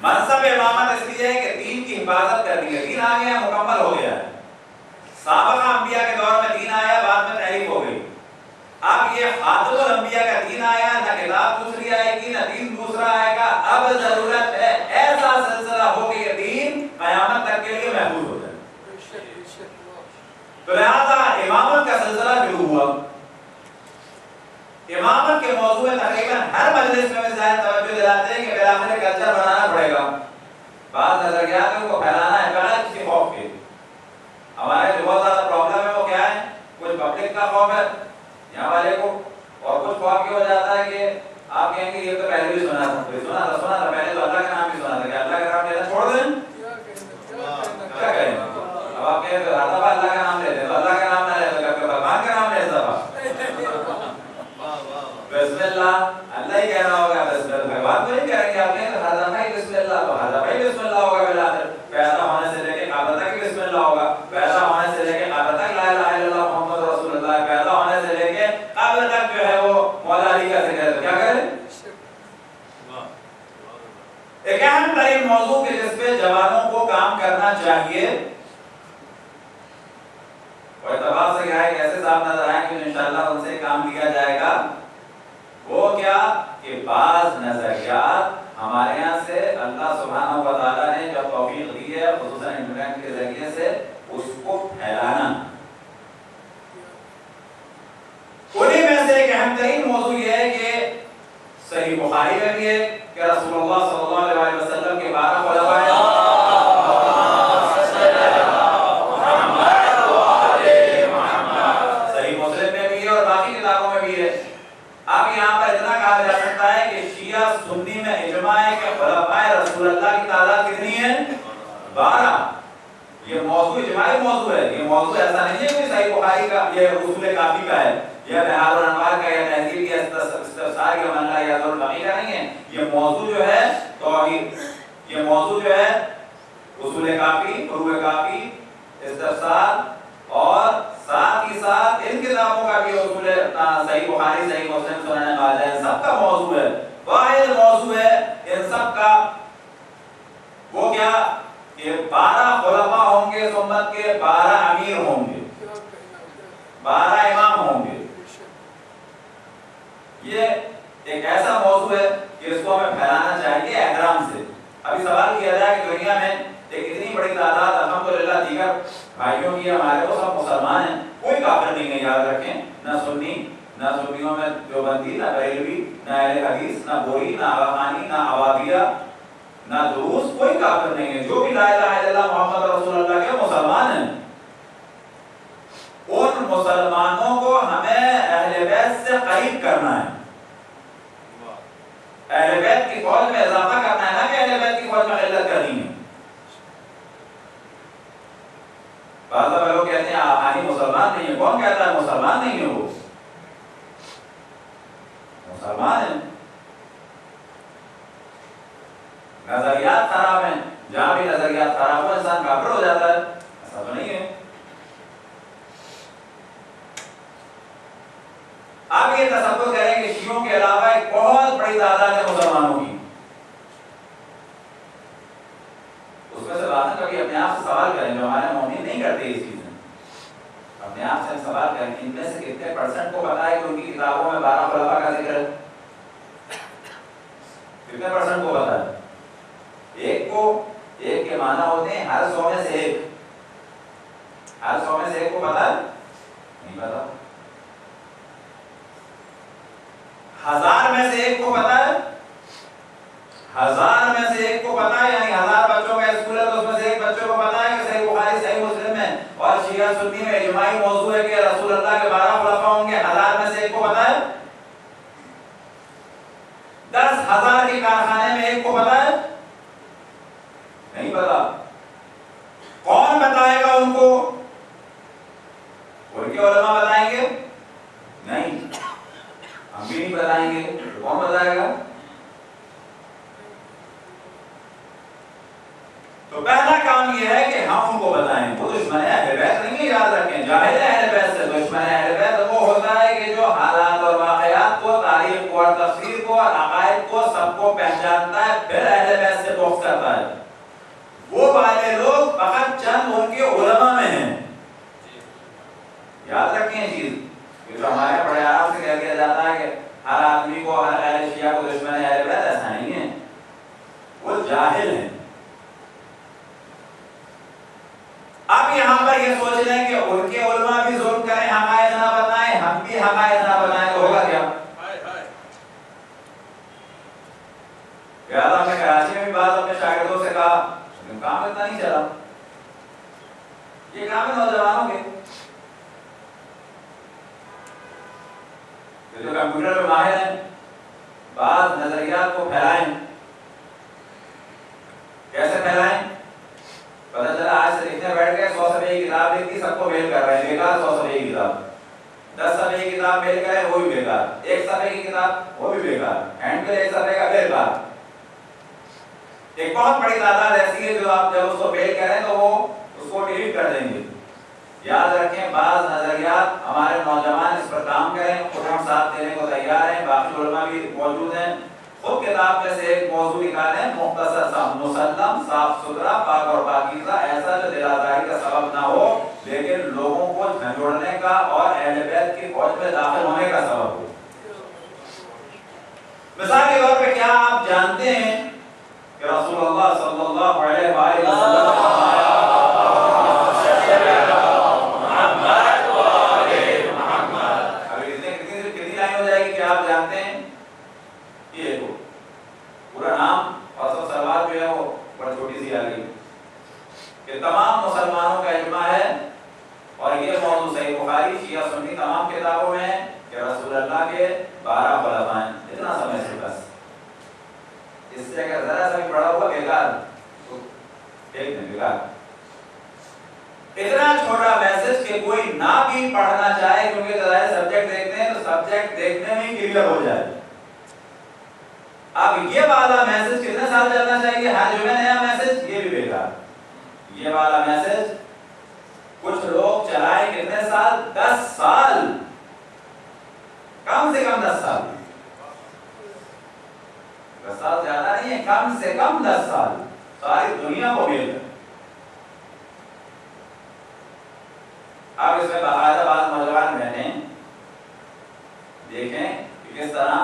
منصب امامت اس لیے ہے کہ دین کی حفاظت کرنی ہے۔ دین آ گیا، مکمل ہو گیا ہے۔ سابقہ انبیاء کے دور میں دین آیا، بعد میں تحریف ہو گئی۔ اب یہ خاتم الانبیاء کا دین آیا، نہ کتاب دوسری آئے گی، نہ دین دوسرا آئے گا. اب ضرورت ہے ایسا سلسلہ ہو کہ یہ دین قیامت تک کے لیے محفوظ ہو جائے. تو لہذا امامت کا سلسلہ شروع ہوا. امامت کے موضوع تقریباً ہر مجلس میں ظاہر توجہ دلاتے ہیں کہ بالآخر کلچر بنانا پڑے گا. بعض نظریات کو پھیلانا ہے بغیر کسی خوف کے. ہمارے جو بہت زیادہ پرابلم ہے وہ کیا ہے؟ کچھ پبلک کا خوف ہے یہاں والے کو، اور کچھ خوف یہ ہو جاتا ہے کہ آپ کہیں گے یہ تو پہلے بھی سنا تھا پہلے تو اللہ کا نام بھی سنا تھا، کہ اللہ کا نام لینا چھوڑ دیں کیا کریں. اب آپ کہیں تو ہر دفعہ اللہ کا نام لیتے ہیں، تو اللہ کا نام نہ لیتے تو بھگوان کا نام لے دفعہ بسم اللہ. اللہ ہی کہنا ہوگا بسم اللہ، بھگوان تو نہیں کہیں گے. آپ کہیں تو ہر دفعہ ہی بسم اللہ، تو ہر دفعہ ہی بسم اللہ ہوگا. بالآخر پیدا ہونے سے لے کے قیامت تک بسم اللہ ہوگا. پیدا ہونے سے لے کے قیامت تک لا الہ الا اللہ محمد رسول اللہ. پیدا ہونے سے لے کے قیامت تک جو ہے وہ مولا علی کا ذکر. کیا کریں؟ ایک اہم ترین موضوع کے جس پہ جوانوں کو کام کرنا چاہیے، اور اتفاق سے کیا ہے کہ ایسے صاحب نظر آئے کہ انشاءاللہ ان سے کام لیا جائے گا، وہ کیا کہ بعض نظریات ہمارے یہاں سے اللہ سبحانہ و تعالیٰ نے جو توفیق دی ہے خصوصاً انٹرنیٹ کے ذریعے سے اس کو پھیلانا. انہیں میں سے ایک اہم ترین موضوع یہ ہے کہ صحیح بخاری میں بھی ہے کہ رسول اللہ صلی اللہ علیہ وسلم کے 12 خلفاء سنی میں اجماع ہے کہ خلفاء رسول اللہ کی تعداد کتنی ہے؟ 12. یہ موضوع اجماعی موضوع ہے. یہ موضوع ایسا نہیں ہے کہ صحیح بخاری کا یہ اصول کافی کا ہے یا بہار الانوار کا یا تہذیب یا استفسار یا منلا یا ذل الفقیر کا نہیں ہے. یہ موضوع جو ہے توحید، یہ موضوع جو ہے اصول کافی، فروع کافی، استفسار اور ساتھ ہی ساتھ ان کتابوں کا بھی اصول صحیح بخاری، صحیح مسلم، سنن ماجہ، ان سب کا موضوع ہے. واحد موضوع ہے ان سب کا وہ کیا کہ 12 خلفاء ہوں گے اس امت کے، 12 امیر ہوں گے، 12 امام ہوں گے. یہ ایک ایسا موضوع ہے کہ اس کو ہمیں پھیلانا چاہیے احترام سے. ابھی سوال کیا جائے کہ دنیا میں ایک اتنی بڑی تعداد الحمدللہ دیگر بھائیوں کی ہمارے وہ سب مسلمان ہیں، کوئی کافر نہیں ہے. یاد رکھیں، نہ سنی، نہ سنیوں میں دیوبندی، نہ بریلوی، نہ اہل حدیث، نہ بوری، نہ آغاخانی، نہ عوابیہ، نہ دروس، کوئی کافر نہیں ہے. جو بھی لا الہ الا اللہ محمد رسول اللہ کے مسلمان ہیں، ان مسلمانوں کو ہمیں اہل بیت سے قریب کرنا ہے، اہل بیت کی فوج میں اضافہ کرنا ہے، نہ کہ اہل بیت کی فوج میں قلت کرنی ہے. بعض لوگ کہتے ہیں آخانی مسلمان نہیں ہے. کون کہتا ہے مسلمان نہیں ہے؟ وہ مسلمان ہیں. نظریات خراب ہیں، جہاں بھی نظریات خراب ہو انسان کافر ہو جاتا ہے، ایسا تو نہیں ہے. آپ یہ تصور کریں کہ شیعوں کے علاوہ ایک بہت بڑی تعداد ہے مسلمانوں کی. اس میں سے بعض کبھی اپنے آپ سے سوال کریں، جو ہمارے مومن نہیں کرتے اس چیز میں، اپنے آپ سے سوال کریں ان میں سے کتنے پرسنٹ کو پتا ہے کہ ان کی کتابوں میں 12 خلفاء کا ذکر ہے؟ کتنے پرسنٹ کو پتا ہے؟ ایک کے معنی ہوتے ہیں ہر 100 میں سے ایک. ہر 100 میں سے ایک کو پتا ہے؟ نہیں پتا. 1000 میں سے ایک کو پتا ہے؟ 1000 میں سے ایک کو پتا ہے، یعنی 1000 بچوں کا اسکول ہے تو اس میں سے ایک بچوں کو پتا ہے کہ صحیح بخاری، صحیح مسلم ہے اور شیعہ سنی میں اجماعی موضوع ہے کہ رسول اللہ کے 12 خلفاء ہوں گے. 1000 میں سے ایک کو پتا ہے؟ 10,000 کے کارخانے میں ایک کو پتا ہے؟ نہیں پتا. کون بتائے گا ان کو؟ ان کے علماء بتائیں گے؟ نہیں، ہم بھی نہیں بتائیں گے. کون بتائے گا؟ تو پہلا کام یہ ہے کہ ہم ان کو بتائیں. وہ دشمن اہل بیت نہیں ہے، یاد رکھیں. جاہل اہل بیت سے دشمن اہل بیت وہ ہوتا ہے کہ جو حالات اور واقعات کو، تاریخ کو اور تفسیر کو اور عقائد کو سب کو پہچانتا ہے، پھر اہل بیت سے بغض کرتا ہے. وہ والے لوگ فقط چند ان کے علماء میں ہیں. یاد رکھیں یہ چیز. جو ہمارے بڑے آرام سے کہہ دیا جاتا ہے کہ ہر آدمی کو، ہر اہل شیعہ کو دشمن ہے اہل بیت، ایسا نہیں ہے، وہ جاہل ہیں. اب یہاں پر یہ سوچ لیں کہ ان کے علماء بھی ظلم کریں، حقائق نہ بتائیں، ہم بھی حقائق نہ بتائیں، تو ہوگا کیا؟ ہم نے کراچی میں بھی بعض اپنے شاگردوں سے کہا کام اتنا نہیں چلا، یہ کام ہے نوجوانوں کے جو کمپیوٹر میں ماہر ہیں، بعض نظریات کو پھیلائیں. کیسے پھیلائیں؟ پتہ چلا آج سے لکھنے بیٹھ گئے، 100 صفحے کی کتاب لکھ دی، سب کو میل کر رہے ہیں، بیکار 100 صفحے کی کتاب. 10 صفحے کی کتاب میل کرے وہ بھی بیکار، 1 صفحے کی کتاب وہ بھی بیکار، ہینڈ بل 1 صفحے کا بیکار. ایک بہت بڑی تعداد ایسی ہے جو آپ جب اس کو میل کریں تو وہ اس کو ڈیلیٹ کر دیں گے. یاد رکھیں بعض نظریات ہمارے نوجوان اس پر کام کریں، خود ہم ساتھ دینے کو تیار ہیں، باقی علماء بھی موجود ہیں. خود کتاب میں سے ایک موضوع نکالیں، مختصر سا، مسلم، صاف ستھرا، پاک اور پاکیزہ، ایسا جو دل آزاری کا سبب نہ ہو لیکن لوگوں کو جھنجھوڑنے کا اور اہل بیت کی فوج میں داخل ہونے کا سبب ہو. مثال کے طور پہ کیا آپ جانتے ہیں کہ رسول اللہ صلی اللہ علیہ وآلہ وسلم نے فرمایا، کتنی لائن ہو جائے گی کہ آپ جانتے ہیں؟ یہ کو پورا نام اور سب سوال جو ہے وہ بڑی چھوٹی سی آ گئی کہ تمام مسلمانوں کا اجماع ہے اور یہ موضوع صحیح بخاری، شیعہ سنی تمام کتابوں میں ہے کہ رسول اللہ کے 12 خلفاء ہیں. اتنا سمجھ سے بس، اس سے اگر ذرا سا بھی پڑھا ہوا بیکار تو ایک دن بیکار. اتنا چھوٹا میسج کہ کوئی نہ بھی پڑھنا چاہے کیونکہ ظاہر سبجیکٹ دیکھتے ہیں تو سبجیکٹ دیکھنے میں ہی کلیئر ہو جائے. اب یہ والا میسج کتنے سال چلنا چاہیے؟ ہر جمعہ نیا میسج، یہ بھی بیکار. یہ والا میسج کچھ لوگ چلائے کتنے سال؟ 10 سال، کم سے کم 10 سال. 10 سال زیادہ نہیں ہے، کم سے کم 10 سال ساری دنیا کو مل کر. اب اس میں باقاعدہ بعض نوجوان بہنیں دیکھیں کہ کس طرح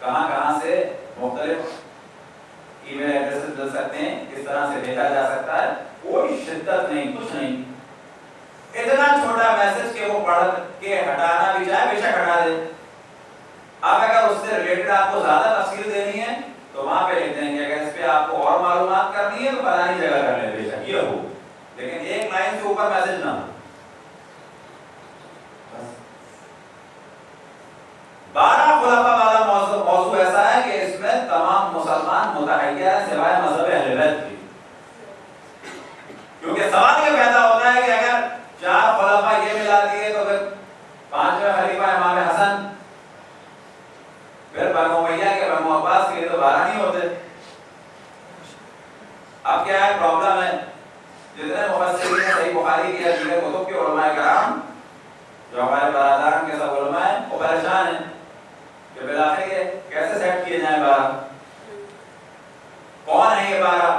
کہاں سے مختلف ای میل ایڈریس مل سکتے ہیں، کس طرح سے بھیجا جا سکتا ہے. کوئی شدت نہیں، کچھ نہیں، اتنا چھوٹا میسج کہ وہ پڑھ کے ہٹانا بھی چاہے بے شک ہٹا دے. اب اگر اس سے ریلیٹڈ آپ کو زیادہ تفصیل دینی ہے تو وہاں پہ لکھ دیں گے، اگر اس پہ آپ کو اور معلومات کرنی ہے تو فلانی جگہ کر لیں، بے شک یہ ہو، لیکن ایک لائن سے اوپر میسج نہ ہو. 12 خلفاء والا موضوع ایسا ہے کہ اس میں تمام مسلمان متحیر ہیں سوائے مذہب اہل بیت کی. کیونکہ سوال یہ پیدا ہوتا ہے کہ اگر 4 خلفاء یہ ملا دیے تو پھر 5ویں خلیفہ امام حسن، پھر بنو امیہ کے بنو عباس کے لیے تو 12 نہیں ہوتے. اب کیا ہے پرابلم ہے، جتنے مفسرین ہیں صحیح بخاری کی یا دیگر کتب کے علماء کرام جو ہمارے برادران کے سب علماء ہیں وہ پریشان ہیں کہ بالآخر یہ کیسے سیٹ کیے جائیں 12، کون ہے یہ 12.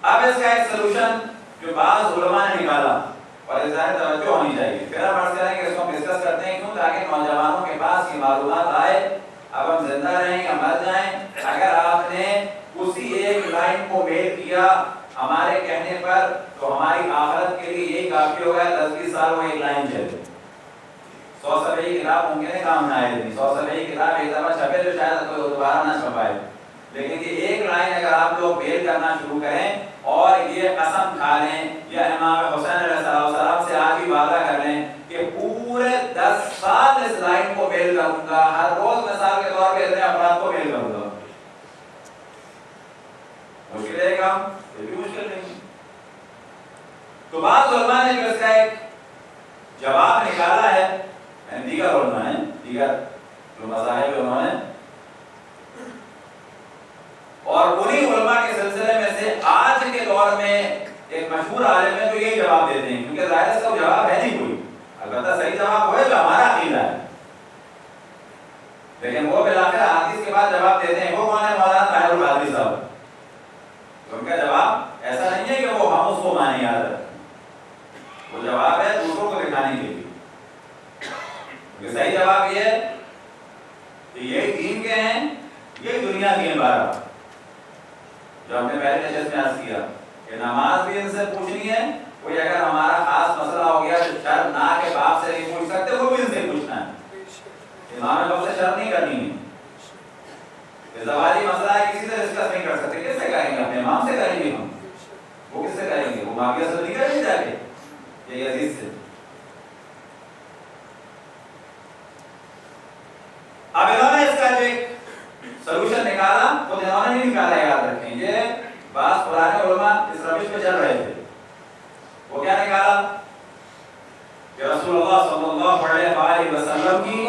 اب اس کا ایک سلوشن جو بعض علماء نے نکالا اور اس ظاہر توجہ ہونی چاہیے، پھر ہم عرض کریں کہ اس کو ڈسکس کرتے ہیں کیوں، تاکہ نوجوانوں کے پاس یہ معلومات آئے. اب ہم زندہ رہیں یا مر جائیں، اگر آپ نے اسی ایک لائن کو میل کیا ہمارے کہنے پر تو ہماری آخرت کے لیے یہی کافی ہوگا. 10-20 سال وہ ایک لائن چلے. 100 صفحے کی کتاب ممکن ہے کام نہ آئے، 100 صفحے کی کتاب ایک دفعہ چھپے تو شاید کوئی دوبارہ نہ چھپائے، لیکن یہ ایک لائن اگر آپ لوگ میل کرنا شروع کریں اور یہ قسم کھا لیں یا امام حسین علیہ السلام سے آج ہی وعدہ کر لیں کہ پورے 10 سال اس لائن کو میل کروں گا، ہر روز مثال کے طور پہ اتنے افراد کو میل کروں گا. مشکل ہے کام؟ یہ بھی مشکل نہیں. تو بعض علماء نے جو اس کا ایک جواب نکالا ہے، دیگر علماء ہیں، دیگر جو مذاہب علماء ہیں، اور انہی علماء کے سلسلے میں سے آج کے دور میں ایک مشہور عالم ہے جو یہی جواب دیتے ہیں، کیونکہ ظاہر سے وہ جواب ہے نہیں کوئی، البتہ صحیح جواب وہ ہے جو ہمارا عقیدہ ہے، لیکن وہ بالآخر حدیث کے بعد جواب دیتے ہیں. وہ کون ہے؟ مولانا طاہر القادری صاحب. ان کا جواب ایسا نہیں ہے کہ وہ ہم اس کو مانے، یاد رکھیں، وہ جواب ہے دوسروں کو صحیح جواب یہ ہے کہ یہی دین کے ہیں، یہی دنیا کی ہیں 12 جو ہم نے پہلے نشست میں عرض کیا کہ نماز بھی ان سے پوچھنی ہے، کوئی اگر ہمارا خاص مسئلہ ہو گیا تو شرط نہ کے باپ سے نہیں پوچھ سکتے، وہ بھی ان سے پوچھنا ہے، امام وقت سے شرط نہیں کرنی ہے، زوالی مسئلہ ہے کسی سے ڈسکس نہیں کر سکتے، کس سے کریں گے؟ اپنے امام سے کریں گے ہم، وہ کس سے کریں گے؟ وہ معاویہ سے نہیں کریں گے جا کے یہ یزید سے۔ اب انہوں نے اس کا جو ایک سلوشن نکالا، خود انہوں نے نہیں نکالا، یاد رکھیں، یہ بعض پرانے علماء اس روش پہ چل رہے تھے۔ وہ کیا نکالا کہ رسول اللہ صلی اللہ علیہ وآلہ وسلم کی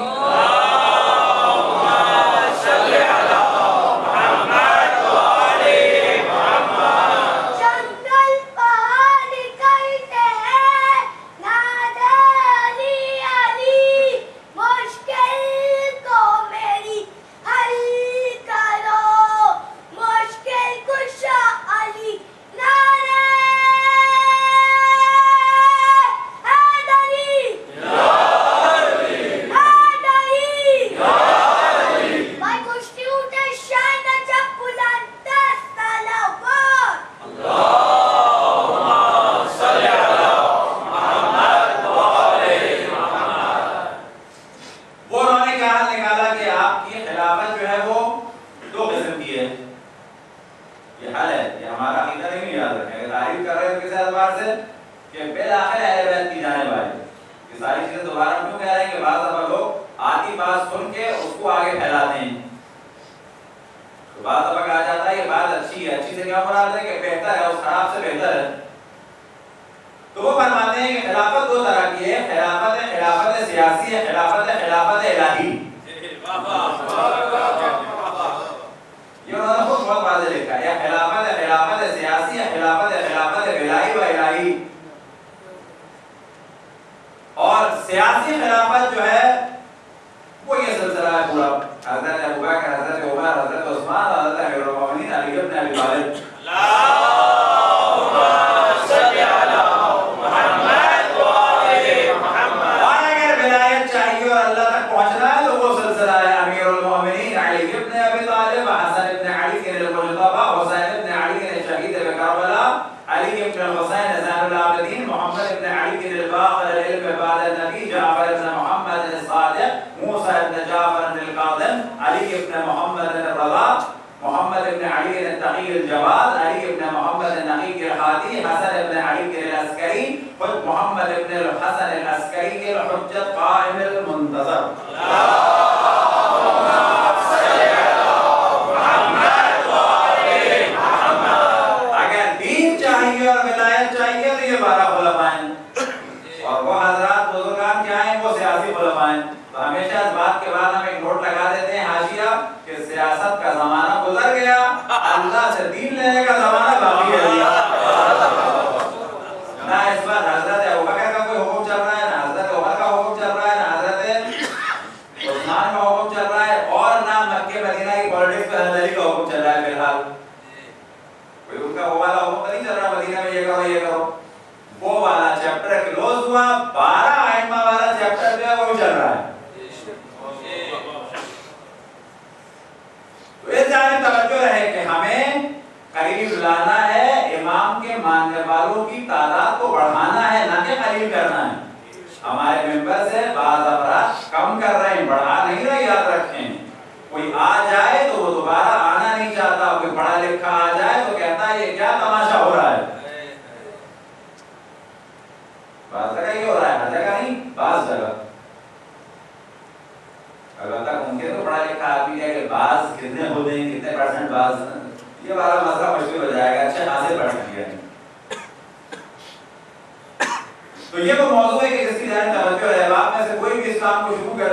تو یہ وہ موضوع ہے کہ جس کی جانب توجہ ہے، آپ میں سے کوئی بھی اسلام کو شروع کر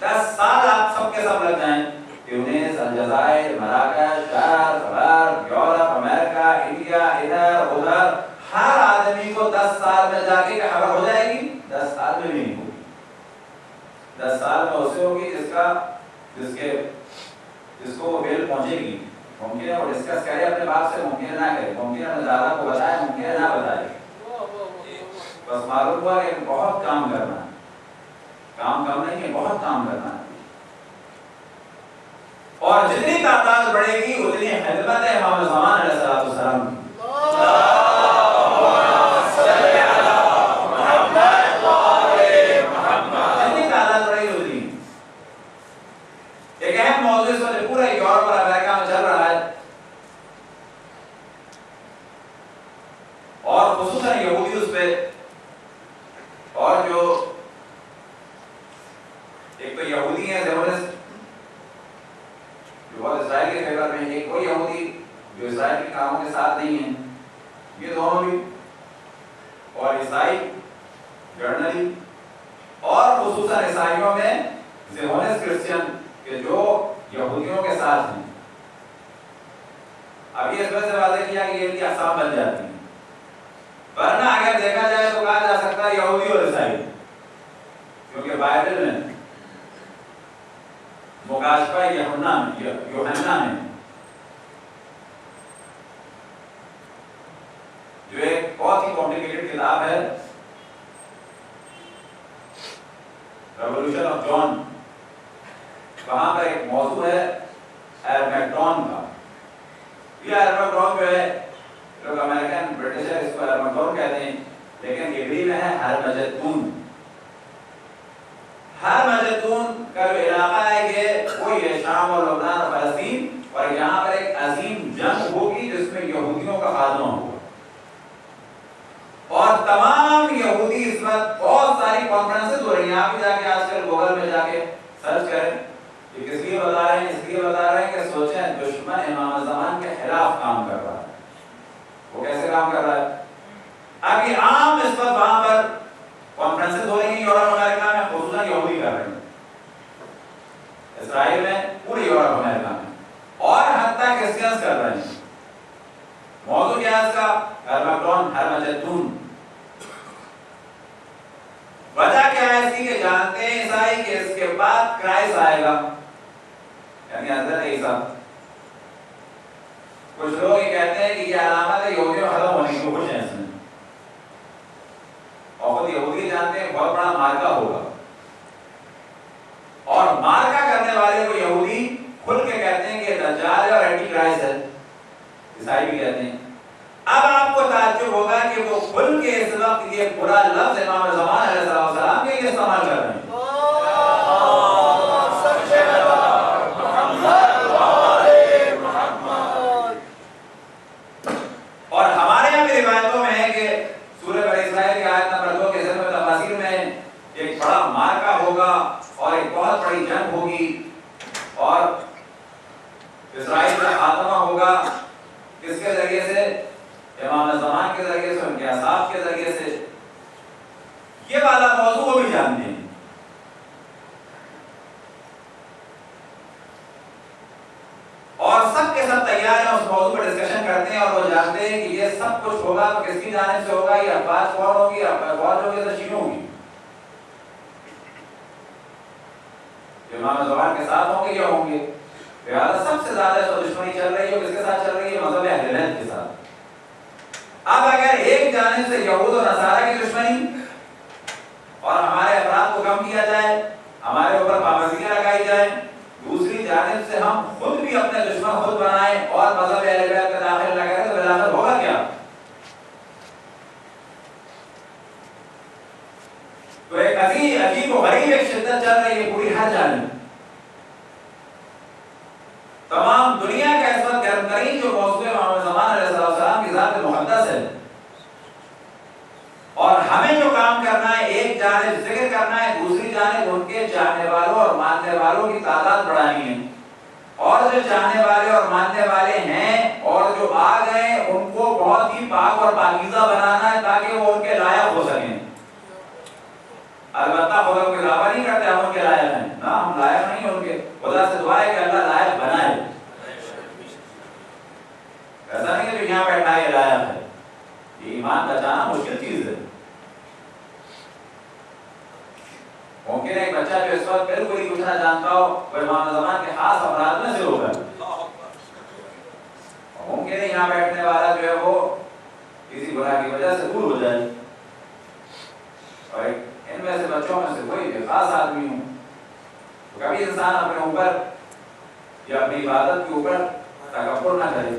10 سال آپ سب کے سب لگ جائیں، تیونس، الجزائر، مراکش، شرق، غرب، یورپ، امریکہ، انڈیا، ادھر ادھر، ہر آدمی کو 10 سال میں جا کے خبر ہو جائے گی؟ 10 سال میں نہیں ہوگی۔ 10 سال میں اسے ہوگی جس کو وہ بیل پہنچے گی، ممکن ہے وہ ڈسکس کرے اپنے باپ سے، ممکن ہے نہ کرے، ممکن ہے زیادہ کو بتائے، ممکن ہے نہ بتائے، بس معلوم ہوا کہ بہت کام کرنا ہے، کام کم نہیں ہے، بہت کام کرنا ہے، اور جتنی تعداد بڑھے گی اتنی خدمت ہے امام زمان علیہ السلام کی۔ جتنی تعداد بڑھے گی اتنی۔ ایک اہم موضوع اس وقت پورا یورپ اور امریکہ میں چل رہا ہے، اور خصوصاً یہودی اس پہ، اور جو ایک تو یہودی ہیں زیونسٹ جو بہت اسرائیل کے فیور میں، ایک وہ یہودی جو اسرائیل کے کاموں کے ساتھ نہیں ہیں، یہ دونوں بھی، اور عیسائی جرنلی، اور خصوصاً عیسائیوں میں زیونسٹ کرسچن کہ جو یہودیوں کے ساتھ ہیں۔ اب یہ اس وجہ سے واضح کیا کہ یہ ان کی اقسام بن جاتی ہیں، ورنہ اگر دیکھا جائے تو کہا جا سکتا ہے یہودی اور عیسائی، کیونکہ بائبل میں مکاشفہ یوحنا میں جو ایک بہت ہی کمپلیکیٹڈ کتاب ہے، ریولوشن آف جان، وہاں پر ایک موضوع ہے ایرمیگڈون کا۔ یہ ایرمیگڈون جو ہے، لوگ امریکن برٹشر اس کو ایرمیگڈون کہتے ہیں، لیکن عبری میں ہے ہرمجدون۔ ہرمجدون کا جو علاقہ ہے کہ وہ یہ شام اور لبنان اور فلسطین، اور یہاں پر ایک عظیم جنگ ہوگی جس میں یہودیوں کا خاتمہ ہوگا، اور تمام یہودی اس وقت بہت ساری کانفرنسز ہو رہی ہیں، آپ بھی جا کے آج کل گوگل میں جا کے سرچ کریں، یہ کس لیے بتا رہے ہیں؟ اس لیے بتا رہے ہیں کہ سوچیں دشمن امام زمان کے خلاف کام کر رہا ہے، وہ کیسے کام کر رہا ہے؟ اب یہ عام اس وقت وہاں پر کانفرنسز ہو رہی ہیں یورپ امریکہ میں، خصوصاً یہودی کر رہے ہیں، اسرائیل میں، پورے یورپ امریکہ میں، اور حتیٰ کرسچنز کر رہے ہیں۔ موضوع کیا ہے اس کا؟ ایرمیگڈون، ہرمجدون۔ وجہ کیا ہے اس کی کہ جانتے ہیں عیسائی کہ اس کے بعد کرائسٹ آئے گا، یعنی حضرت عیسیٰ۔ کچھ لوگ یہ کہتے ہیں کہ یہ علامت ہے یہودیوں ختم ہونے کی، خوش ہیں اس میں، اور خود یہودی جانتے ہیں بہت بڑا مارکا ہوگا، اور مارکا کرنے والے کو یہودی کھل کے کہتے ہیں کہ یہ دجال ہے اور اینٹی کرائسٹ ہے، عیسائی بھی کہتے ہیں۔ اب آپ کو تعجب ہوگا کہ وہ کھل کے اس وقت یہ برا لفظ امام زمان علیہ السلام کے لیے استعمال کر رہے ہیں۔ اور ہمارے یہاں کی روایتوں میں ہے کہ سورہ بنی اسرائیل کی آیت نمبر 2 کے ضمن تفاسیر میں ایک بڑا مارکا ہوگا اور ایک بہت بڑی جنگ ہوگی، اور اسرائیل کا خاتمہ ہوگا، کس کے ذریعے سے؟ امام زمان کے ذریعے سے، ان کے اصحاب کے ذریعے سے۔ یہ والا موضوع وہ بھی جانتے ہیں، اور سب کے سب تیار ہیں اس موضوع پر ڈسکشن کرتے ہیں، اور وہ جانتے ہیں کہ یہ سب کچھ ہوگا تو کس کی جانب سے ہوگا؟ یہ عباس کون ہوگی؟ فوج ہوگی تو شیعہ ہوگی، امام زمان کے ساتھ ہوں گے یا ہوں گے؟ لہٰذا سب سے زیادہ جو دشمنی چل رہی ہے کس کے ساتھ چل رہی ہے؟ مذہب اہل بیت کے ساتھ۔ اب اگر ایک جانب سے یہود و نصارہ کی دشمنی اور ہمارے افراد کو کم کیا جائے، ہمارے اوپر پابندیاں لگائی جائیں، دوسری جانب سے ہم خود بھی اپنے دشمن خود بنائیں اور مذہب اہل بیت کا داخل نہ کریں، تو بالآخر ہوگا کیا؟ تو ایک عجیب و غریب ایک شدت چل رہی ہے پوری ہر جانب۔ تمام دنیا کا اس وقت گرم ترین جو موضوع امام زمان علیہ السلام کی ذات مقدس ہے، اور ہمیں جو کام کرنا ہے، ایک جانب ذکر کرنا ہے، دوسری جانب ان کے چاہنے والوں اور ماننے والوں کی تعداد بڑھانی ہے، اور جو چاہنے والے اور ماننے والے ہیں اور جو آ گئے ان کو بہت ہی پاک اور پاکیزہ بنانا ہے تاکہ وہ ان کے لائق ہو سکیں۔ البتہ خدا کوئی دعویٰ نہیں کرتے ہم ان کے لائق ہیں، نہ، ہم لائق نہیں ہیں ان کے، خدا سے دعا ہے کہ اللہ لائق بنائے، ایسا نہیں کہ جو یہاں بیٹھا ہے لائق ہے، یہ ایمان بچانا مشکل چیز ہے۔ ممکن ہے ایک بچہ جو اس وقت بالکل ہی کچھ نہ جانتا ہو وہ امام زمان کے خاص افراد میں سے ہوگا، ممکن ہے یہاں بیٹھنے والا جو ہے وہ کسی گناہ کی وجہ سے دور ہو جائے، خاص آدمی ہوں. تو کبھی انسان اپنے اوپر یا اپنی عبادت کے اوپر تکبر نہ کرے.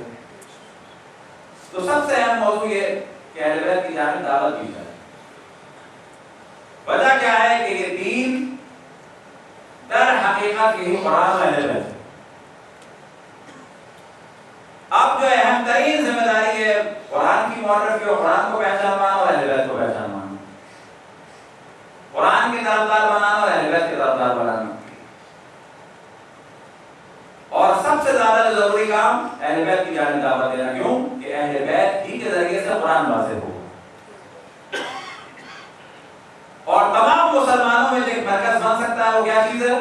تو سب سے اہم موضوع یہ کہ اہل بیت کی جانب دعوت کی جائے. وجہ کیا ہے کہ یہ دین در حقیقت یہی قرآن و اہل بیت. اب جو اہم ترین ذمہ داری ہے قرآن کی معرفی اور قرآن کو پہچان پانا اور اہل بیت کو پہچان پانا. قرآن کی طرفدار بنانا اور اہل بیت کی طرفدار بنانا. اور سب سے زیادہ ضروری کام اہل بیت کی جانب دعوت دینا. کیوں کہ اہل بیت ہی کے ذریعے سے قرآن واضح ہوگا. اور تمام مسلمانوں میں جو ایک مرکز بن سکتا ہے وہ کیا چیز ہے؟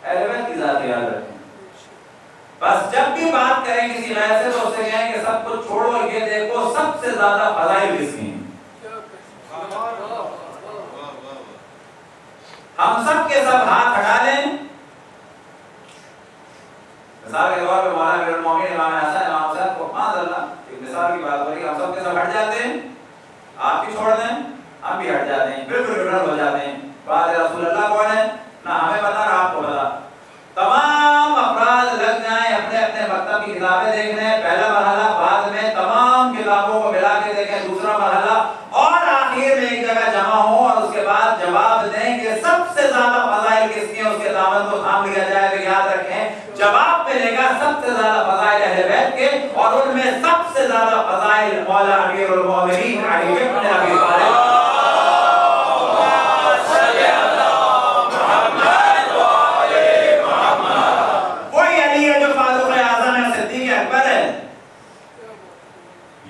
اہل بیت کی ذات یاد رکھیں. بس جب بھی بات کریں کسی غیر سے تو اس سے کہیں کہ سب کچھ چھوڑو, یہ دیکھو سب سے زیادہ فضائل کس کی ہیں. ہم سب کے سب ہاتھ ہٹا لیں. مثال کے طور پہ مولانا امیر المومنین امام حسن امام حسین کو معاذاللہ ایک مثال کی بات ہو رہی ہے, ہم سب کے سب ہٹ جاتے ہیں, آپ بھی چھوڑ دیں ہم بھی ہٹ جاتے ہیں, بالکل ڈفرنٹ ہو جاتے ہیں. بعد رسول اللہ کون ہے نہ ہمیں پتا نہ آپ کو پتا. تمام افراد لگ جائیں اپنے اپنے مکتب کی کتابیں دیکھنے, پہلا مرحلہ, بعد میں تمام کتابوں کو ملا کے دیکھیں دوسرا مرحلہ, اور آخر میں ایک جگہ جمع ہو اور اس کے بعد جواب دیں کہ سب سے زیادہ فضائل کس کے ہیں, اس کے دامن کو تھام لیا جائے. تو یاد رکھیں جواب ملے گا سب سے زیادہ فضائل اہل بیت کے, اور ان میں سب سے زیادہ فضائل مولا امیر المومنین علی بن ابی طالب.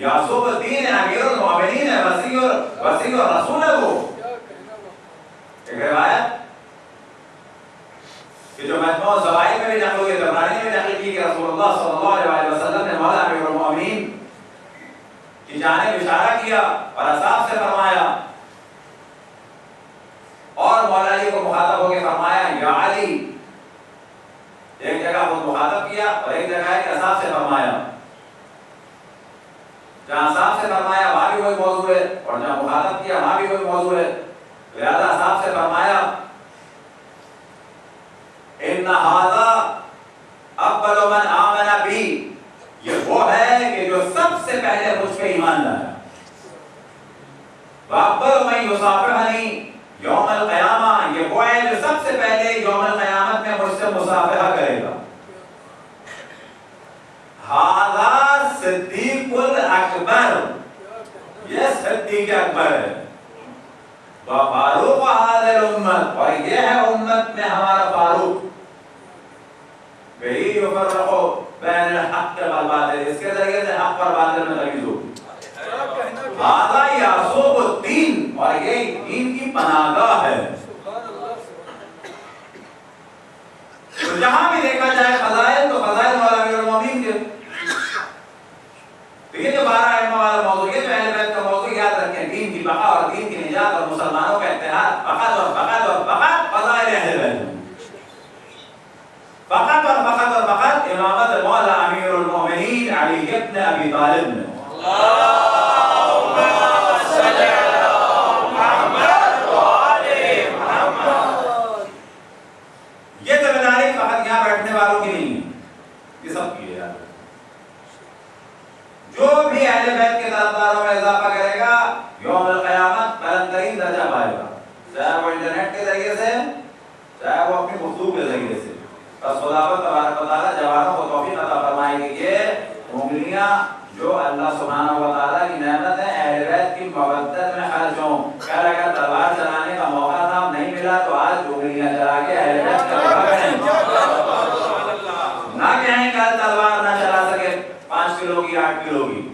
یعصوب الدین امیر المومنین ہے, وسیع اور رسول ہے. وہ ایک روایت کہ جو مجموع الزوائد میں بھی نقل ہوئی, طبرانی میں بھی نقل کی کہ رسول اللہ صلی اللہ علیہ وسلم نے مولا امیر المومنین کی جانب اشارہ کیا اور اصحاب سے فرمایا, اور مولا علی کو مخاطب ہو کے فرمایا یا علی. ایک جگہ خود مخاطب کیا اور ایک جگہ ہے کہ اصحاب سے فرمایا. جہاں صاحب سے فرمایا وہاں بھی وہی موضوع ہے, اور جہاں مخاطب کیا وہاں بھی وہی موضوع ہے. لہذا صاحب سے فرمایا ان ھذا اول من آمن بی, یہ وہ ہے کہ جو سب سے پہلے مجھ پہ ایمان لایا. واول من یصافحنی یوم القیامہ, یہ وہ ہے جو سب سے پہلے یوم القیامت میں مجھ سے مصافحہ کرے گا. ھذا صدیق الاکبر, یہ صدیق اکبر ہے. فاروق هذه الامت, اور یہ ہے امت میں ہمارا فاروق. بہی یفرق بین الحق والباطل, اس کے ذریعے سے حق اور باطل میں تمیز ہوگی. ھذا یعصوب الدین, اور یہ دین کی پناہگاہ ہے. تو جہاں بھی دیکھا جائے فضائل, تو فضائل مولا امیر المومنین کے. تو یہ جو 12 ائمہ والا موضوع, یہ جو اہل بیت کا موضوع, یاد رکھیں دین کی بقا اور دین کی نجات اور مسلمانوں کا اتحاد فقط اور فقط اور فقط فضائل اہل بیت. فقط اور فقط اور فقط امامت مولا امیر المومنین علی بن ابی طالب نے. اللہم صلی علی محمد وآل محمد. یہ ذمہ داری فقط یہاں بیٹھنے والوں کی نہیں ہے, یہ سب کی ہے. یاد جو بھی اہل بیت کے طرفداروں میں اضافہ کرے گا یوم القیامت بلند ترین درجہ پائے گا, چاہے وہ انٹرنیٹ کے ذریعے سے, چاہے وہ اپنی گفتگو کے ذریعے سے. بس خدا تبارک و تعالیٰ جوانوں کو توفیق عطا فرمائے کہ یہ انگلیاں جو اللہ سبحانہ و تعالیٰ کی نعمت ہے اہل بیت کی مودت میں خرچ ہوں. کل اگر تلوار چلانے کا موقع تھا نہیں ملا تو آج انگلیاں چلا کے اہل بیت کا دفاع کریں. نہ کہیں کل تلوار نہ چلا سکے 5 کلو کی 8 کلو کی.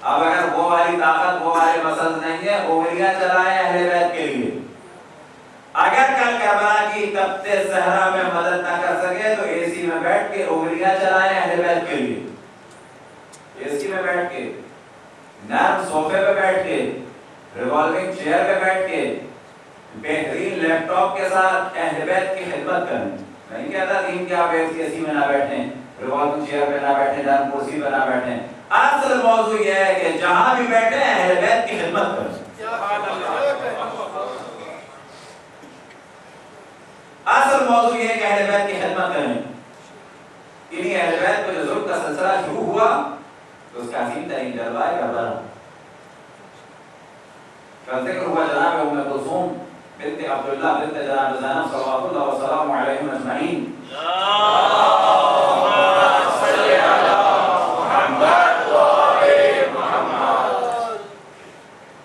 اب اگر وہ والی طاقت وہ والے مسل نہیں ہے, انگلیاں چلائیں اہل بیت کے لیے. اگر کل کربلا کی تپتے صحرا میں مدد نہ کر سکے تو اے سی میں بیٹھ کے انگلیاں چلائیں اہل بیت کے لیے. اے سی میں بیٹھ کے, نرم صوفے پہ بیٹھ کے, ریوالونگ چیئر پہ بیٹھ کے, بہترین لیپ ٹاپ کے ساتھ اہل بیت کی خدمت کریں. نہیں کہتا دین کہ آپ اے سی میں نہ بیٹھیں, ریوالونگ چیئر پہ نہ بیٹھیں, نرم کرسی پہ نہ بیٹھیں. اصل موضوع یہ ہے کہ جہاں بھی بیٹھے اہل بیت کی خدمت کریں. سلسلہ شروع ہوا تو اس کا عظیم ترین جلوہ ہے کربلا. کل ذکر ہوا جناب ام کلثوم بنت عبداللہ بنت جناب زینب صلوات اللہ وسلام علیہم اجمعین.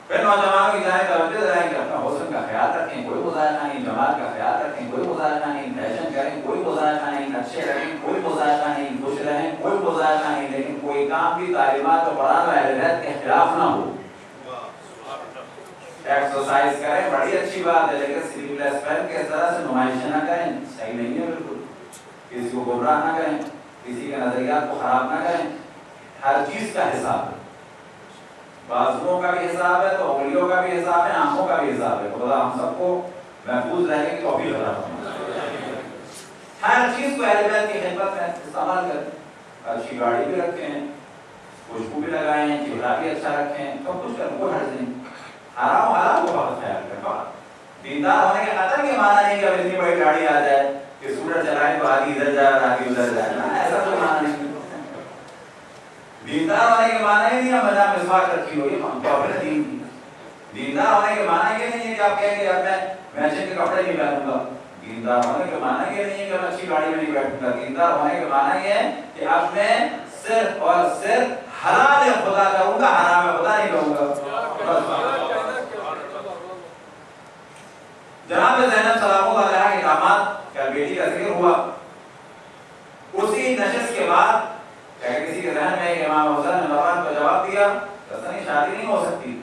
پھر نوجوانوں کی جانب توجہ دلائیں کہ اپنا حسن کا خیال رکھیں, کوئی مظاہرہ نہیں, جمال کا خیال رکھیں, کوئی مظاہرہ نہیں, فیشن کریں, کوئی مظاہرہ نہیں, اچھے رہیں, کوئی مظاہرہ نہیں, خوش رہیں, کوئی مظاہرہ نہیں, لیکن کوئی کام بھی تعلیمات و قرآن و اہل بیت کے خلاف نہ ہو. ایکسرسائز کریں, بڑی اچھی بات ہے, لیکن سلیپ لیس پہن کے اس طرح سے نمائشیں نہ کریں, صحیح نہیں ہے بالکل. کسی کو گمراہ نہ کریں, کسی کے نظریات کو خراب نہ کریں. ہر چیز کا حساب ہے, بازوؤں کا بھی حساب ہے, تو انگلیوں کا بھی حساب ہے, آنکھوں کا بھی حساب ہے. خدا ہم سب کو محفوظ رہنے کی توفیق عطا فرمائے. ہر چیز کو اہل بیت کی خدمت میں استعمال کریں. اچھی گاڑی بھی رکھیں, خوشبو بھی لگائیں, چہرہ بھی اچھا رکھیں, سب کچھ کریں, کوئی حرج نہیں. حرام حلال کو بہت خیال کریں. دیندار ہونے کے خطر کے معنی نہیں کہ اب اتنی بڑی گاڑی آ جائے کہ سورج چلائیں تو آدھی ادھر جائے اور آدھی ادھر جائے, ایسا کوئی معنی نہیں. دیندار ہونے کے معنی ہی نہیں ہے مجھے مسواک رکھی ہوئی ہے دین کی. دیندار ہونے کے معنی یہ نہیں ہے کہ آپ کہیں گے اب میں میچنگ کے کپڑے نہیں پہنوں گا. دیندار ہونے کے معنی یہ نہیں ہے کہ میں اچھی گاڑی میں نہیں بیٹھوں گا. دیندار ہونے کے معنی یہ ہے کہ اب میں صرف اور صرف حلال خدا کروں گا, حرام خدا نہیں کروں گا. جناب زینب سلام اللہ علیہ کے داماد کا بیٹی کا ذکر ہوا. اسی نشست کے بعد اگر کسی کے ذہن میں امام حسین نے مراد کو جواب دیا تو اصلی شادی نہیں ہو سکتی.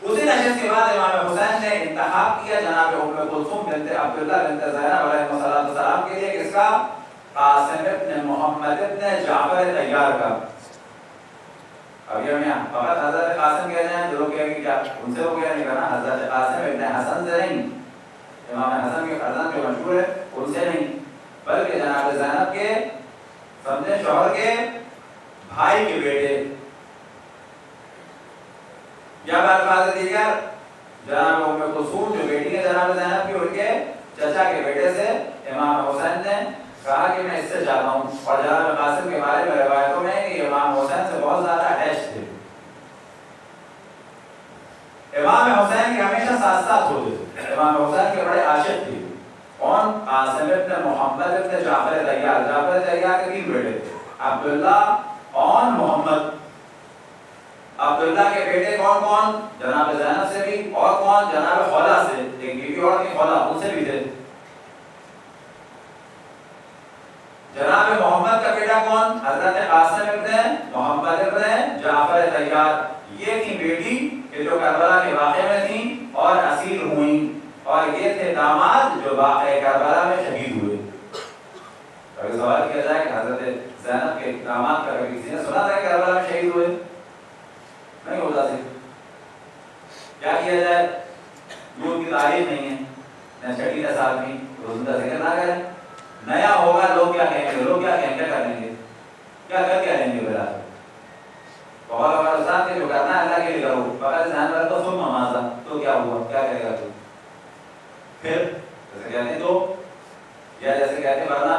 اسی نشست کے بعد امام حسین نے انتخاب کیا جناب ام کلثوم بنت عبداللہ بنت زینب علیہ السلام کے لیے, کس کا؟ قاسم ابن محمد ابن جعفر طیار کا. اب یہ میں فقط حضرت قاسم کہہ جائیں جو لوگ کہیں گے کیا ان سے ہو گیا, نہیں کرنا. حضرت قاسم ابن حسن سے نہیں, امام حسن کے فرزند جو مشہور ہے ان سے نہیں, بلکہ جناب زینب کے سمجھے شوہر کے بھائی کے بیٹے. یا بالفاظ دیگر جناب ام کلثوم جو بیٹی ہے جناب زینب کی, ان کے چچا کے بیٹے سے امام حسین نے کہا کہ میں اس سے چاہتا ہوں. اور جناب قاسم کے بارے میں روایتوں میں کہ امام حسین سے بہت زیادہ عیش تھے. امام حسین کے ہمیشہ ساتھ ساتھ ہوتے تھے. امام حسین کے بڑے عاشق تھے. کون؟ قاسم ابن محمد ابن جعفر طیار. جعفر طیار کے 3 بیٹے تھے, عبداللہ اور محمد. عبداللہ کے بیٹے کون کون؟ جناب زینب سے بھی, اور کون؟ جناب خولہ سے, ایک بیوی اور کی خولہ, ان سے بھی تھے. جناب محمد کا بیٹا کون؟ حضرت قاسم ابن محمد ابن جعفر طیار. یہ تھی بیٹی کہ جو کربلا کے واقعے میں تھیں اور اسیر ہوئیں, اور یہ تھے داماد جو واقعہ کربلا میں شہید ہوئے. اگر سوال کیا جائے کہ حضرت زینب کے داماد کا کبھی کسی نے سنا تھا کہ کربلا میں شہید ہوئے؟ نہیں ہوتا تھا. کیا کیا جائے؟ دودھ کی تعریف نہیں ہے, نہ چھٹی نہ ساتویں, روزہ ذکر نہ کریں. نیا ہوگا لوگ کیا کہیں گے, لوگ کیا کہیں گے, کر لیں گے, کیا کر کے لیں گے. بلا بہت ہمارے استاد کے جو کرنا ہے اللہ کے لیے کرو, فقط ذہن رکھو سن نمازہ تو کیا ہوا, کیا کرے گا تو. پھر جیسے کہتے ہیں تو, یا جیسے کہتے ہیں ورنہ,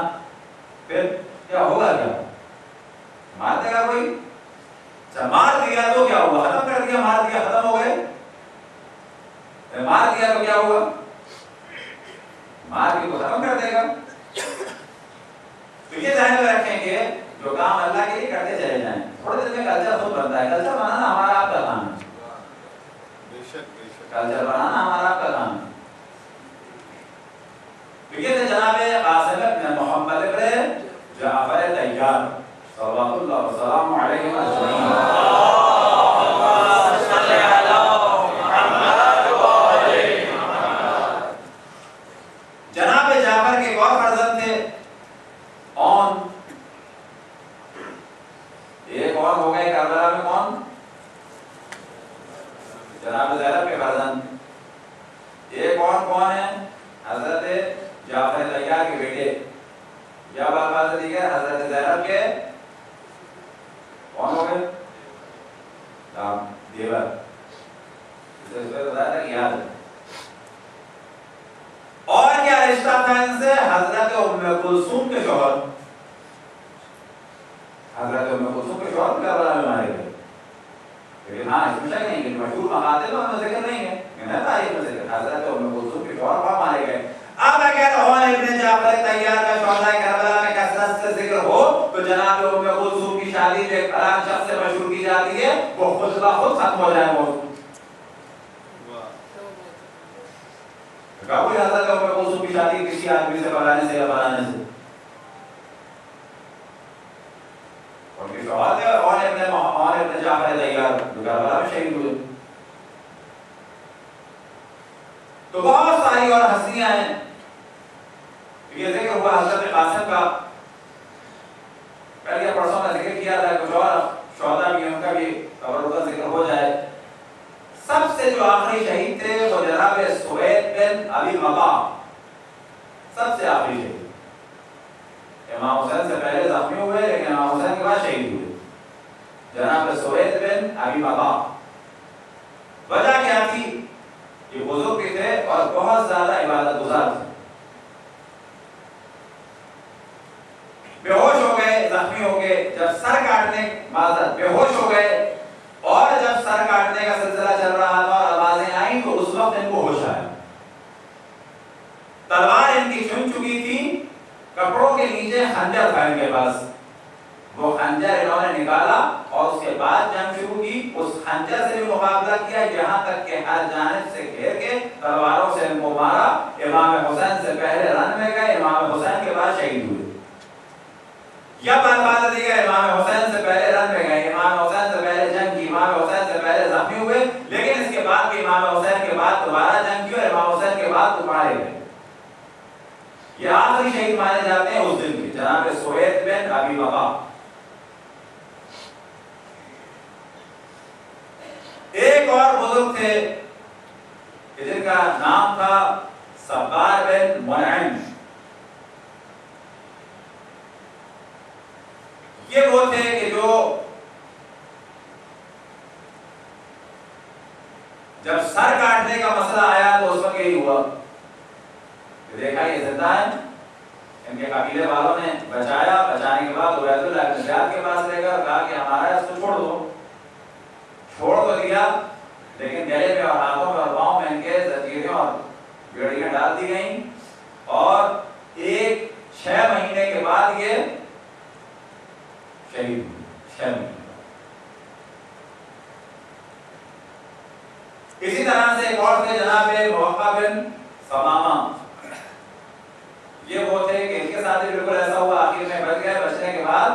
پھر کیا ہوگا, کیا مار دے گا کوئی. مار دیا تو کیا ہوا, ختم کر دیا, مار دیا ختم ہو گئے. مار دیا تو کیا ہوا, مار کے تو ختم کر دے گا. تو یہ ذہن میں رکھیں کہ جو کام اللہ کے لیے کرتے چلے جائیں. تھوڑے دن میں کلچر خود بنتا ہے. کلچر بنانا ہمارا آپ کا کام ہے. کلچر بنانا ہمارا آپ کا کام ہے. تو یہ تھے جناب قاسم ابن محمد ابن جعفر طیار صلوات اللہ وسلام علیہ وسلم. جناب جعفر کے ایک اور فرزند تھے, اون. ایک اور ہو گئے کربلا میں کون؟ جناب زینب کے فرزند. ایک اور کون ہے؟ حضرت جعفر طیار کے بیٹے. یا بالفاظ دیگر حضرت زینب کے کون ہو گئے؟ دیور. اسے بتایا تھا کہ یاد ہے. اور کیا رشتہ تھا ان سے؟ حضرت ام کلثوم کے شوہر. حضرت ام کلثوم کے شوہر کربلا میں مارے گئے، لیکن ہاں اس میں شک نہیں کہ مشہور مقاتل میں ذکر نہیں ہے، تاریخ میں ذکر حضرت ام کلثوم کے شوہر وہاں مارے گئے۔ اب اگر عون ابن جعفر طیار کا شہدائے کربلا میں کثرت سے ذکر ہو تو جناب ام کلثوم کی شادی جو ایک فلاں شخص سے مشہور کی جاتی ہے وہ خود بخود ختم ہو جائے موضوع۔ کوئی حضرت ام کلثوم کی شادی کسی آدمی سے بنانے سے یا بنانے سے ان کی شہادت ہے، عون ابن جعفر طیار جو کربلا میں شہید ہوئے۔ تو بہت ساری اور ہستیاں ہیں، یہ ذکر ہوا حضرت قاسم کا، کل یا پرسوں میں ذکر کیا تھا، کچھ اور شہداء بھی ان کا بھی قبر کا ذکر ہو جائے۔ سب سے جو آخری شہید تھے وہ جناب سوید بن ابی مقام، سب سے آخری شہید، امام حسین سے پہلے زخمی ہوئے لیکن امام حسین کے بعد شہید ہوئے، جناب سوید بن ابی مقام۔ وجہ کیا تھی؟ یہ بزرگ بھی تھے اور بہت زیادہ عبادت گزار تھے، بے ہوش ہو گئے، زخمی ہو گئے، جب سر کاٹنے معذرت بے ہوش ہو گئے اور جب سر کاٹنے کا سلسلہ چل رہا تھا اور آوازیں آئیں تو اس وقت ان کو ہوش آیا، تلوار ان کی چن چکی تھی، کپڑوں کے نیچے خنجر تھا ان کے پاس، وہ خنجر انہوں نے نکالا اور اس کے بعد جنگ شروع کی، اس خنجر سے بھی مقابلہ کیا یہاں تک کہ ہر جانب سے گھیر کے تلواروں سے ان کو مارا۔ امام حسین سے پہلے رن میں گئے، امام حسین کے بعد شہید ہوئے۔ یا بات دی گئی امام حسین سے پہلے رن میں گئے، امام حسین سے پہلے جنگ کی، امام حسین سے پہلے زخمی ہوئے، لیکن اس کے بعد بھی امام حسین کے بعد دوبارہ جنگ کی اور امام حسین کے بعد مارے گئے۔ یہ آخری شہید مانے جاتے ہیں اس دن کے، جناب سوید بن ابی وقاص۔ ایک اور بزرگ تھے جن کا نام تھا سبار بن منعم، یہ وہ تھے کہ جو جب سر کاٹنے کا مسئلہ آیا تو اس وقت یہی ہوا کہ دیکھا یہ زندہ ہے، ان کے قبیلے والوں نے بچایا، بچانے کے بعد عبید اللہ بن زیاد کے پاس لے کر کہا کہ ہمارا اس کو چھوڑ دو، چھوڑ تو دیا لیکن گلے میں اور ہاتھوں میں اور پاؤں میں ان کے زنجیریں اور بیڑیاں ڈال دی گئیں، اور 6 مہینے کے بعد یہ شہید ہوئے، 6 مہینے۔ اسی طرح سے ایک اور تھے جناب موقع بن ثمامہ، یہ وہ تھے کہ ان کے ساتھ بالکل ایسا ہوا، آخر میں بچ گئے، بچنے کے بعد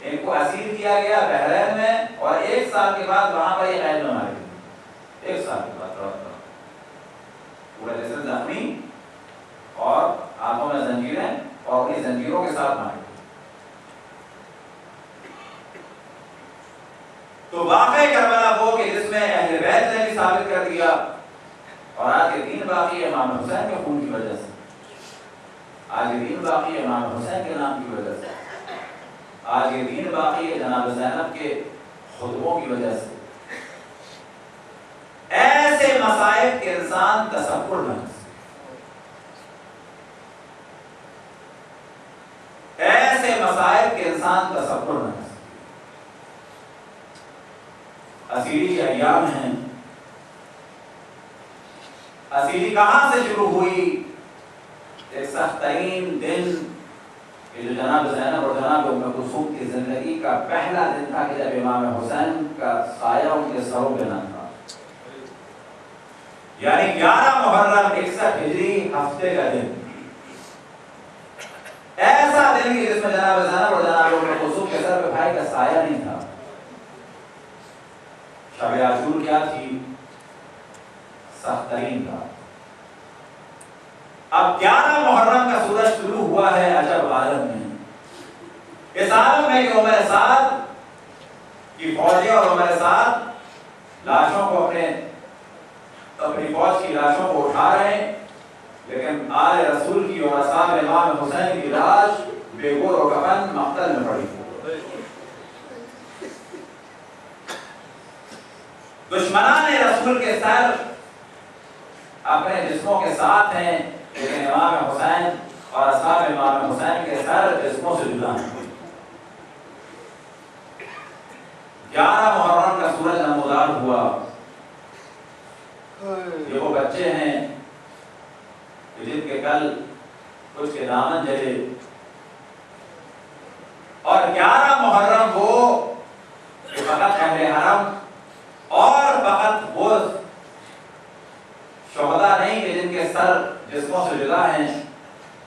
ان کو اسیر کیا گیا بحرین میں، اور 1 سال کے بعد وہاں پر یہ قید میں مارے گئے، 1 سال کے بعد پورا جسم زخمی اور ہاتھوں میں زنجیریں اور انہیں زنجیروں کے ساتھ مارے گئے۔ تو واقع کربلا وہ کہ جس میں اہل بیت نے بھی ثابت کر دیا، اور آج یہ دین باقی ہے امام حسین کے خون کی وجہ سے، آج یہ دین باقی ہے امام حسین کے نام کی وجہ سے، آج یہ دین باقی ہے جناب زینب کے خطبوں کی وجہ سے۔ ایسے مصائب کے انسان تصور نہ کر سکے، ایسے مصائب کے انسان تصور نہ کر سکے۔ اسیری کے ایام ہیں، اسیری کہاں سے شروع ہوئی؟ ایک سخت ترین دن کہ جو جناب زینب اور جناب ام کلثوم کی زندگی کا پہلا دن تھا کہ جب امام حسین کا سایہ ان کے سروں پہ نہ تھا، یعنی 11 محرم 61 ہجری ہفتے کا دن، ایسا دن کہ جس میں جناب زینب اور جناب ام کلثوم کے سر پہ بھائی کا سایہ نہیں تھا۔ شب عاشور کیا تھی؟ سخت ترین تھا۔ اب 11 محرم کا سورج شروع ہوا ہے عجب عالم میں، اس عالم میں کہ عمر سعد کی فوجیں اور عمر سعد لاشوں کو اپنی فوج کی لاشوں کو اٹھا رہے ہیں، لیکن آل رسول کی اور اصحاب امام حسین کی لاش بے گور و کفن مقتل میں پڑی۔ دشمنان رسول کے سر اپنے جسموں کے ساتھ ہیں، لیکن امام حسین اور اصحاب امام حسین کے سر جسموں سے جدا ہیں۔ 11 محرم کا سورج نمودار ہوا. یہ وہ بچے ہیں جن کے کل کچھ کے دامن جلے، اور 11 محرم وہ فقط اہل حرم اور فقط وہ شہداء نہیں کہ جن کے سر جسموں سے جدا ہیں،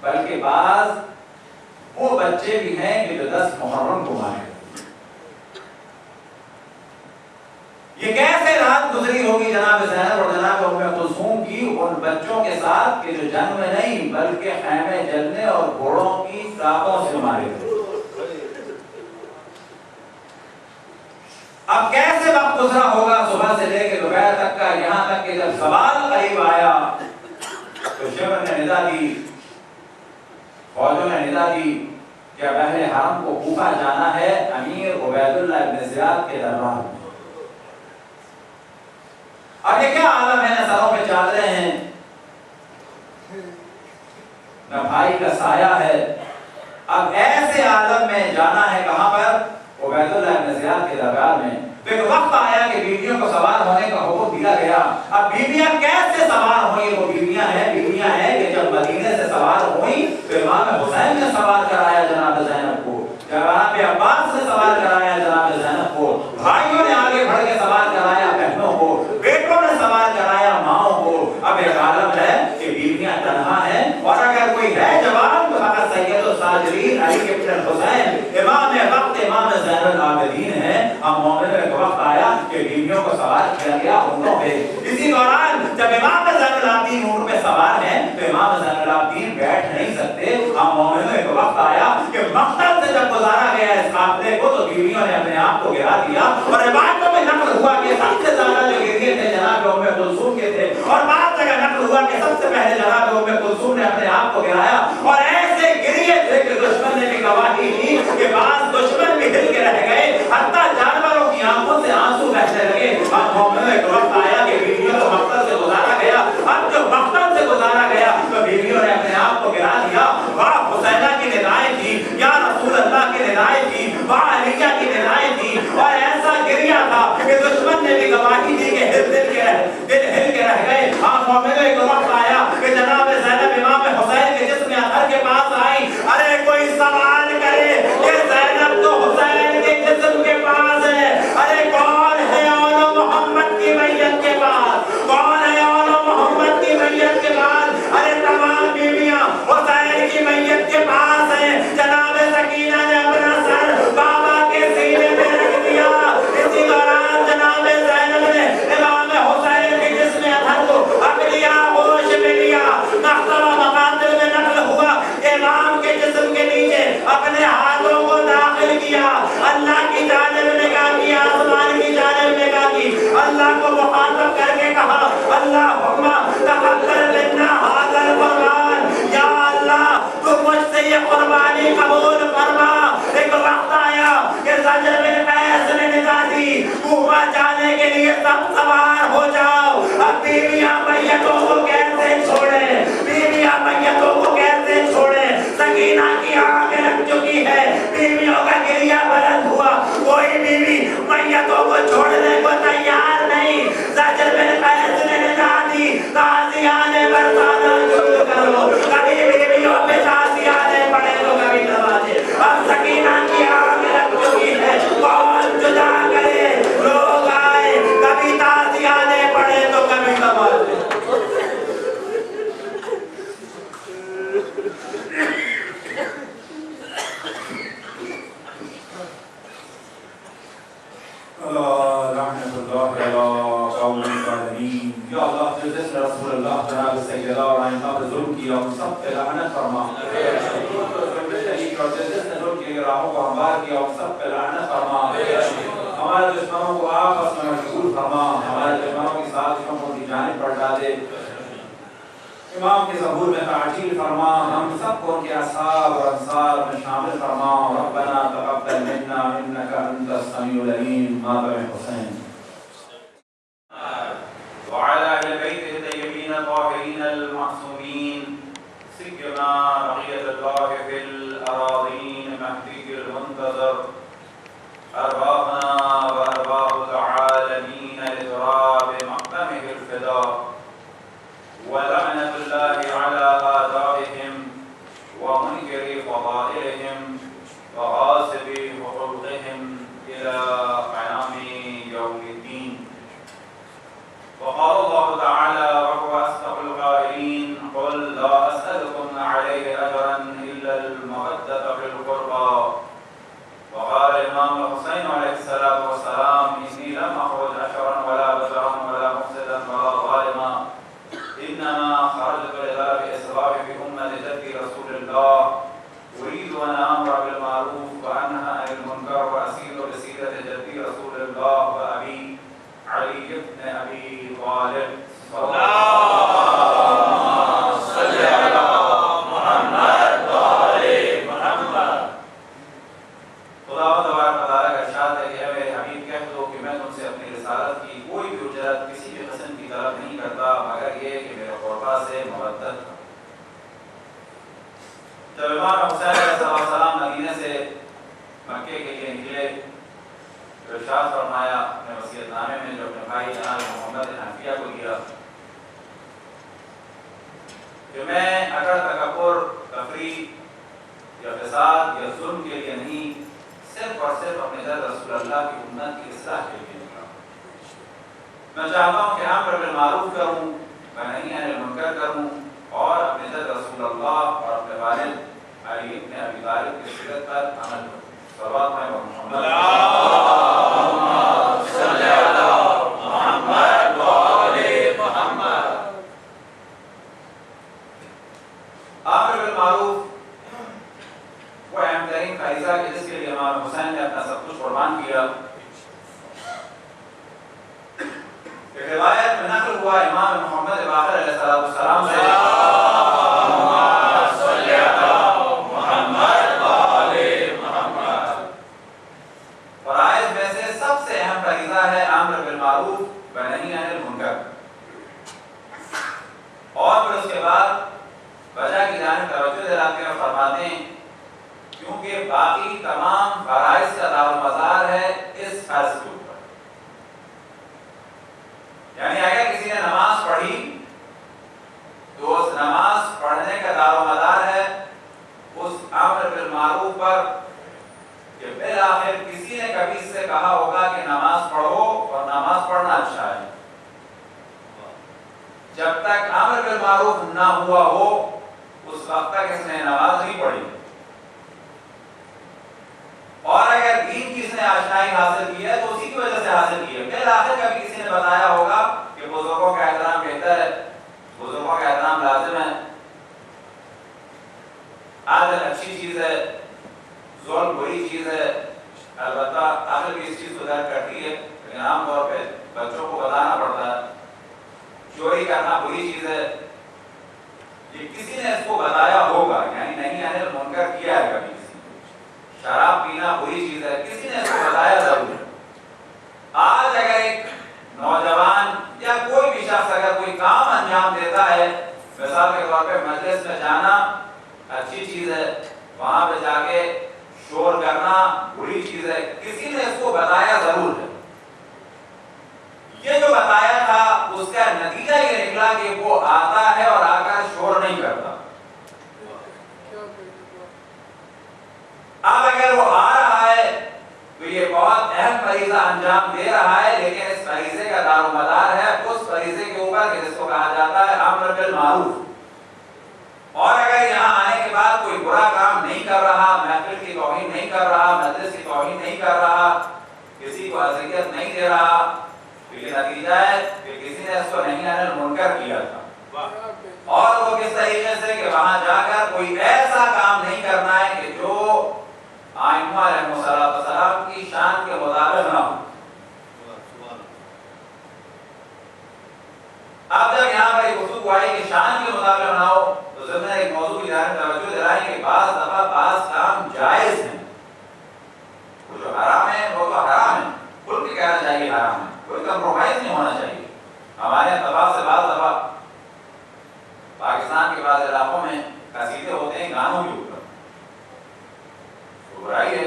بلکہ بعض وہ بچے بھی ہیں کہ جو 10 محرم کو مارے. یہ کیسے رات گزری ہوگی جناب زینب اور جناب ام کلثوم کی ان بچوں کے ساتھ کہ جو جنگ میں نہیں بلکہ خیمے جلنے اور گھوڑوں کی ٹاپوں سے مارے گئے. اب کیسے وقت گزرا ہوگا صبح سے لے کے دوپہر تک کا، یہاں تک کہ جب زوال قریب آیا تو شمر نے ندا دی، فوجوں نے ندا دی کہ اب اہل حرم کو کوفہ جانا ہے امیر عبید اللہ ابن زیاد کے دربار میں. اب یہ کیا عالم ہے، نہ سروں پہ چادریں ہیں نہ بھائی کا سایہ ہے. اب ایسے عالم میں جانا ہے کہاں پر؟ عبید اللہ ابن زیاد کے دربار میں. تو ایک وقت آیا کہ بیویوں کو سوار ہونے کا حکم دیا گیا. اب بیویاں کیسے سوار ہوئی؟ وہ بیویاں ہیں کہ جب مدینے سے سوار ہوئی تو امام حسین نے سوار کرایا جناب زینب کو، جناب عباس نے سوار کرایا جناب زینب کو، بھائیوں نے آگے بڑھ کے سوار کرایا بہنوں کو، بیٹوں نے سوار کرایا ماؤں کو. اب ایک عالم ہے کہ بیویاں تنہا ہیں، اور اگر کوئی ہے جوان تو فقط سید الساجرین علی ابن الحسین امام وقت امام زین العابدین ہیں. اب مومنوں ایک وقت آیا کہ بیویوں کو سوار کیا گیا اونٹوں پہ. اسی دوران جب امام زین العابدین اونٹ پہ سوار ہیں تو امام زین العابدین بیٹھ نہیں سکتے. اب مومنوں ایک وقت آیا کہ مقتل سے جب گزارا گیا اس قافلے کو تو بیویوں نے اپنے آپ کو گرا دیا، اور روایتوں میں نقل ہوا کہ سب سے زیادہ جو گریے تھے جناب ام کلثوم کے تھے، اور بعض جگہ نقل ہوا کہ سب سے پہلے جناب ام کلثوم نے اپنے آپ کو گرایا، اور ایسے گریے تھے کہ دشمن نے بھی گواہی دی کہ بعض دشمن بھی ہل کے رہ گئے، حتیٰ جانوروں کی آنکھوں سے آنسو بہنے لگے. اب مومنوں ایک وقت آیا کہ بیویوں کو مقتل سے گزارا گیا. اب جو مقتل سے گزارا گیا تو بیویوں نے اپنے آپ کو گرا دیا. واہ حسینہ کی ندائیں تھی، یا رسول اللہ کی ندائیں تھی، واہ علیہ کی ندائیں تھی، اور ایسا گریا تھا کہ دشمن نے بھی گواہی دی کہ دل ہل کے رہ گئے. آپ مومنوں ایک وقت آیا کہ جناب زینب امام حسین کے جسم اطہر کے پاس آئی. ارے کوئی سوال کرے کہ زینب تو حسین کے جسم کے پاس ہے، ارے کون ہے اولو محمد کی میت کے پاس؟ کون ہے اولو محمد کی میت کے پاس؟ ارے تمام بیویاں حسین کی میت کے پاس ہیں. جناب سکینہ نے اپنا سر بابا کے سینے میں رکھ دیا. اسی دوران جناب زینب نے امام حسین کے جسم اطہر کو اپنی آغوش میں لیا. مختلف مقاتل میں نقل ہوا امام کے جسم کے نیچے اپنے ہاتھوں کو داخل کیا، اللہ کی جانب نگاہ کی، آسمان کی جانب نگاہ کی، اللہ کو مخاطب کر کے کہا اللہم تقبل منا ھذا القربان، یا اللہ تو مجھ سے یہ قربانی قبول فرما. ایک وقت آیا کہ زجر بن قیس نے ندا دی کوفہ جانے کے لیے سب سوار ہو جاؤ. اب بیویاں میتوں کو کیسے چھوڑیں، بیویاں میتوں کو کیسے چھوڑیں؟ سکینہ کی آنکھ لگ چکی ہے، بیویوں کا گریہ بلند ہوا، کوئی بیوی میتوں کو چھوڑنے کو تیار نہیں. زجر بن قیس نے ندا دی تازیان برسانا شروع کرو. کبھی بیویوں پہ تازیانے پڑے تو کبھی نوازے. اب سکینہ کی آنکھ لگ چکی ہے، کون جدا کرے؟ لوگ آئے، کبھی تازیانے پڑے تو کبھی نوازے. یا اللہ جس نے رسول اللہ جناب سیدہ اور آئندہ پر ظلم کیا ان سب پہ لعنت فرما. اور جس نے ظلم کی راہوں کو ہموار کیا ان سب پہ لعنت فرما. ہمارے دشمنوں کو آپس میں مشغول فرما، ہمارے دشمنوں کی سازشوں کو ان کی جانب پر ڈالے. امام کے ظہور میں تعجیل فرما، ہم سب کو ان کے اصحاب اور انصار میں شامل فرما. ربنا تقبل منا انک انت السمیع العلیم. ماتم حسین وعلى اهل بيته الطيبين الطاهرين المعصومين سيدنا بقية الله في الأراضين مهدي المنتظر أرواحنا الرضا ولعنة الله على آدائهم ومنكر فضائلهم وغاصب حقوقهم إلى قيام يوم الدين. وقال الله تعالى وهو أصدق القائلين قل لا أسألكم عليه أجرا إلا المودة في القربى. وقال الإمام الحسين عليه الصلاة والسلام إني لم أخرج أشرا ولا بشرا ولا مفسدا ولا ظالما إنما خرجت لطلب إصلاح في أمة جدي رسول الله أريد أن أمر بالمعروف وأنهى عن المنكر وأسير بسيرة جدي رسول الله وأبي علي بن أبي طالب صلى الله جب امام حسین علیہ السلام مدینہ سے مکے کے لیے نکلے تو ارشاد فرمایا اپنے وصیت نامے میں جو اپنے بھائی جناب محمد حنفیہ کو دیا کہ میں اگر تکبر، تفریح یا فساد یا ظلم کے لیے نہیں، صرف اور صرف اپنے جد رسول اللہ کی امت کی اصلاح کے لیے نکلا. میں چاہتا ہوں کہ امر بالمعروف کروں، میں نہی عن المنکر کروں اور اپنے جد رسول اللہ اور اپنے والد علی ابن ابی طالب کی سیرت پر عمل کروں. صلوات میں محمد اللہم صلی علی محمد و آل محمد. امر بالمعروف وہ اہم ترین فریضہ ہے جس کے لیے امام حسین نے اپنا سب کچھ قربان کیا. ایک روایت میں نقل ہوا امام محمد باقر علیہ السلام سے فرائض میں سے سب سے اہم فریضہ ہے امر بالمعروف و نہی عن المنکر. اور پھر اس کے بعد وجہ کی جانب توجہ دلاتے ہیں اور فرماتے ہیں کیونکہ باقی تمام فرائض کا دارالمدار ہے اس فرض کے اوپر. یعنی اگر کسی نے نماز پڑھی تو اس نماز پڑھنے کا دارالمدار ہے اس امر بالمعروف پر کہ بالآخر کسی نے کبھی اس سے کہا ہوگا کہ نماز پڑھو اور نماز پڑھنا اچھا ہے. جب تک امر بالمعروف نہ ہوا ہو اس وقت تک اس نے نماز نہیں پڑھی. اور اگر دین کی اس نے آشنائی حاصل کی ہے تو اسی کی وجہ سے حاصل کی ہے. بالآخر کبھی کسی نے بتایا ہوگا کہ بزرگوں کا احترام بہتر ہے، بزرگوں کا احترام لازم ہے، عادت اچھی چیز ہے، ظلم بری چیز ہے. البتہ عقل بھی اس چیز کو درک کرتی ہے لیکن عام طور پہ بچوں کو بتانا پڑتا ہے. چوری کرنا بری چیز ہے، یہ کسی نے اس کو بتایا ہوگا، یعنی نہیں عن المنکر کیا ہے کبھی. شراب پینا بری چیز ہے، کسی نے اس کو بتایا ضرور ہے. آج اگر ایک نوجوان یا کوئی بھی شخص اگر کوئی کام انجام دیتا ہے، مثال کے طور پہ مجلس میں جانا اچھی چیز ہے، وہاں پہ جا کے شور کرنا بری چیز ہے، کسی نے اس کو بتایا ضرور ہے. یہ جو بتایا تھا اس کا نتیجہ یہ نکلا کہ وہ آتا ہے اور آ کر شور نہیں کرتا. اب اگر وہ آ رہا ہے تو یہ بہت اہم فریضہ انجام دے رہا ہے، لیکن اس فریضے کا دارالمدار ہے اس فریضے کے اوپر جس کو کہا جاتا ہے امر بالمعروف. اور اگر یہاں آنے کے بعد کوئی برا کام نہیں کر رہا، محفل کی توہین نہیں کر رہا، مجلس کی توہین نہیں کر رہا، کسی کو اذیت نہیں دے رہا، تو یہ نتیجہ ہے کہ کسی نے اس کو نہیں عن المنکر کیا تھا. اور وہ کس طریقے سے کہ وہاں جا کر کوئی ایسا کام نہیں کرنا ہے کہ جو ائمہ علیہ السلام کی شان کے مطابق نہ ہو. اب جب یہاں پر ایک گفتگو آئی کہ شان کے مطابق نہ ہو تو ضمن ایک موضوع کی جانب توجہ دلائیں کہ بعض دفعہ بعض کام جائز ہیں، وہ جو حرام ہے وہ تو حرام ہے، کھل کے کہنا چاہیے حرام ہے، کوئی کمپرومائز نہیں ہونا چاہیے. ہمارے اتفاق سے بعض دفعہ پاکستان کے بعض علاقوں میں قصیدے ہوتے ہیں گانوں کے اوپر، برائی ہے.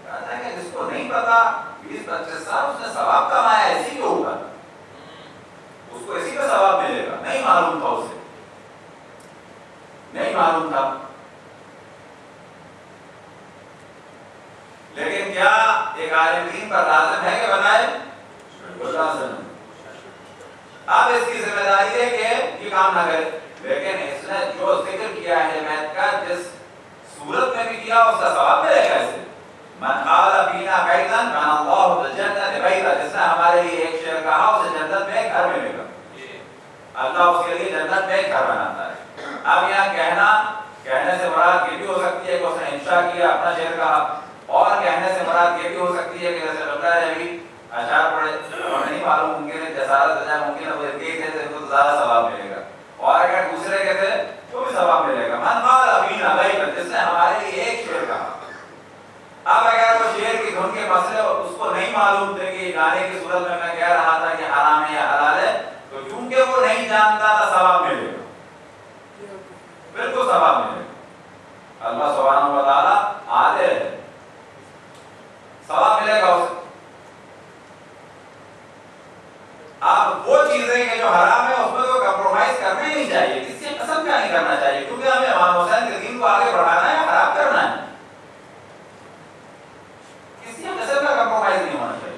کہتا ہے کہ جس کو نہیں پتا 20-25 سال اس نے ثواب کمایا اسی کے اوپر، اس کو اسی پہ ثواب معلوم تھا اسے، نہیں معلوم تھا. لیکن کیا ایک عالم دین پر لازم ہے کہ بتائے؟ بالکل لازم. اب اس کی ذمہ داری ہے کہ یہ کام نہ کرے. لیکن اس نے جو ذکر کیا ہے بیت کا، جس صورت میں بھی کیا اس کا ثواب ملے گا. اسے من قال فینا بیتا بنى اللہ بالجنۃ بیتا، جس نے ہمارے لیے ایک شعر کہا اسے جنت میں ایک گھر ملے گا. اللہ اس کے لیے جنت میں ایک گھر بناتا ہے. اب یہاں کہنے سے مراد یہ بھی ہو سکتی ہے کہ اس نے انشاء کیا، اپنا شعر کہا، اور کہنے سے مراد یہ بھی ہو سکتی ہے کہ جیسے لگتا ہے ابھی اشعار پڑھے اور نہیں معلوم، ممکن ہے جسارت ہے، ممکن ہے وہ ایک ہے تو زیادہ ثواب ملے گا، اور اگر دوسرے کے تھے تو بھی ثواب ملے گا. من قال فینا بیتا، جس نے ہمارے لیے ایک شعر کہا. اب اگر وہ شعر کی دھن کے مسئلے اس کو نہیں معلوم تھے کہ گانے کی صورت میں کہہ رہا تھا کہ حرام ہے یا حلال ہے، تو کیونکہ وہ نہیں جانتا تھا ثواب ملے گا، بالکل ثواب ملے گا. اللہ سبحانہ و تعالیٰ عادل ہے، ثواب ملے گا اسے. اب وہ چیزیں کہ جو حرام ہے اس میں تو کمپرومائز کرنا ہی نہیں چاہیے، کسی سے قسم کیا نہیں کرنا چاہیے، کیونکہ ہمیں امام حسین کے دین کو آگے بڑھانا ہے، خراب کرنا ہے. کسی قسم کا کمپرومائز نہیں ہونا چاہیے.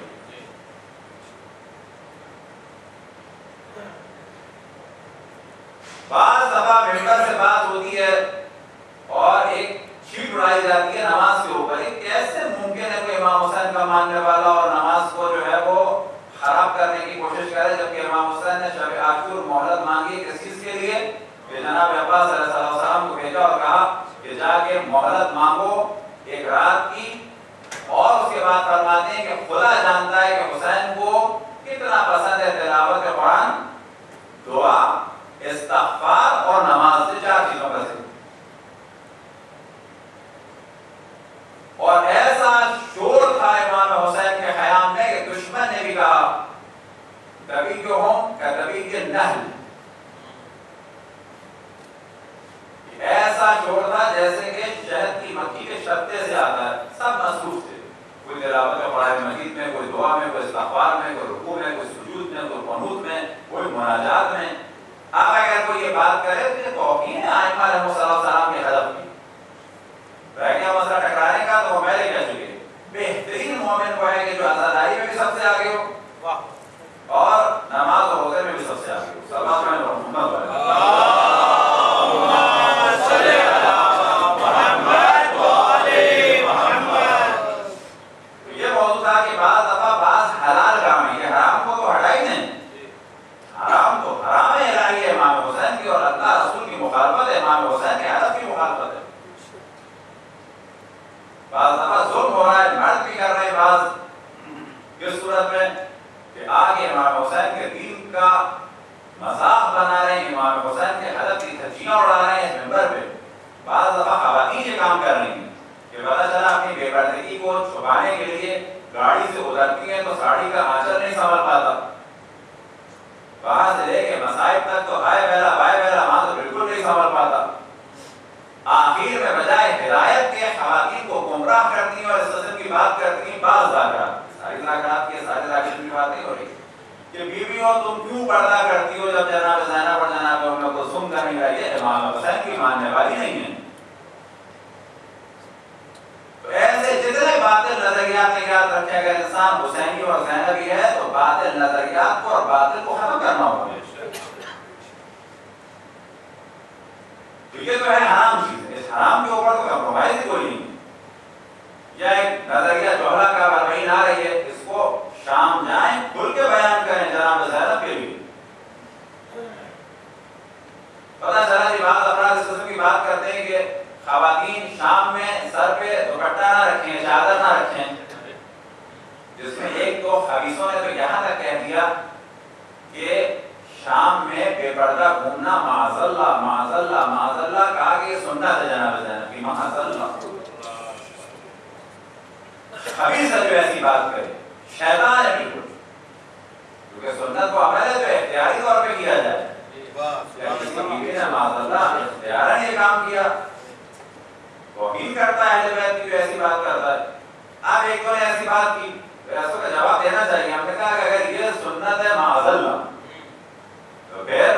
بعض دفعہ ممبر سے بات ہوتی ہے اور ایک شیٹ اڑائی جاتی ہے نماز کے اوپر. کیسے ممکن ہے کوئی امام حسین کا ماننے والا اور نماز کو جو ہے وہ خراب کرنے کی کوشش کرے، جبکہ امام حسین نے شب عاشور مہلت مانگی کس چیز کے لیے؟ کہ جناب عباس علیہ السلام کو بھیجا اور کہا کہ جا کے مہلت مانگو ایک رات کی، اور اس کے بعد فرماتے ہیں کہ خدا جانتا ہے کہ حسین کو کتنا پسند ہے تلاوت قرآن، دعا، استغفار اور نماز، سے 4 چیزوں کا ذکر. اور ایسا شور تھا امام حسین کے خیام میں کہ دشمن نے بھی کہا کبھی کیوں ہوں کہ کبھی کے نحل. ایسا شور تھا جیسے کہ شہد کی مکھی کے شبتے سے آتا ہے. سب مصروف تھے، کوئی تلاوت قرآن مجید میں، کوئی دعا میں، کوئی استغفار میں، کوئی رکوع میں، کوئی سجود میں، کوئی قنوت میں، کوئی مناجات میں. اب اگر کوئی یہ بات کرے تو یہ توہین ہے ائمہ علیہ السلام کے ہدف کی. رہ گیا مسئلہ ٹکرانے کا تو وہ پہلے کہہ چکے. بہترین مومن وہ ہے کہ جو عزاداری میں بھی سب سے آگے ہو اور نماز اور روزے میں بھی سب سے آگے ہو. صلی اللہ علیہ وسلم. بعض دفعہ ظلم ہو رہا ہے، مرد بھی کر رہے ہیں بعض، کس صورت میں کہ آگے امام حسین کے دین کا مذاق بنا رہے ہیں، امام حسین کے حلق کی دھجیاں اڑا رہے ہیں منبر پہ. بعض دفعہ خواتین یہ کام کر رہی ہیں کہ پتہ چلا اپنی بے پردگی کو چھپانے کے لیے گاڑی سے اترتی ہیں تو ساڑی کا آنچل نہیں سنبھل پاتا، وہاں سے لے کے مصائب تک تو ہائے بیلا بائے بیلا، وہاں تو بالکل نہیں سنبھل پاتا. آخر میں بجائے ہدایت کے خواتین کو گمراہ کرتی ہیں اور اس قسم کی بات کرتی ہیں. بعض ذاکرات، ساری ذاکرات کی ساری ذاکرات کی بات نہیں ہو رہی کہ بیویوں تم کیوں پردہ کرتی ہو جب جناب زینب اور جناب ام کلثوم کا نہیں رہی ہے، امام حسین کی ماننے والی نہیں ہے. تو ایسے جتنے باطل نظریات کے یاد رکھے، اگر انسان حسینی اور زینبی ہے تو باطل نظریات کو اور باطل کو ختم کرنا ہوگا. تو یہ تو ہے حرام چیز ہے، اس حرام کے اوپر تو کمپرومائز ہی کوئی نہیں. یا ایک نظریہ جوہرا کا بربئی نہ رہی ہے، اس کو شام جائیں کھل کے بیان کریں جناب زینب کے لیے. پتہ چلا کہ بعض افراد اس قسم کی بات کرتے ہیں کہ خواتین شام میں سر پہ دوپٹہ نہ رکھیں، چادر نہ رکھیں، جس میں ایک تو خبیثوں نے تو یہاں تک کہہ دیا کہ شام میں بے پردہ گھومنا معاذ اللہ معاذ اللہ معاذ اللہ، کہا کہ یہ سنت ہے جناب زینب کی، معاذ اللہ. خبیث ہے جو ایسی بات کرے، شیطان ہے بالکل، کیونکہ سنت کو عمل ہے تو اختیاری طور پہ کیا جائے. کسی بیوی نے معاذ اللہ اختیاراً یہ کام کیا، توہین کرتا ہے اہل بیت کی جو ایسی بات کرتا ہے. اب ایک تو نے ایسی بات کی، ایسوں کا جواب دینا چاہیے. ہم نے کہا کہ اگر یہ سنت ہے معاذ اللہ تو پھر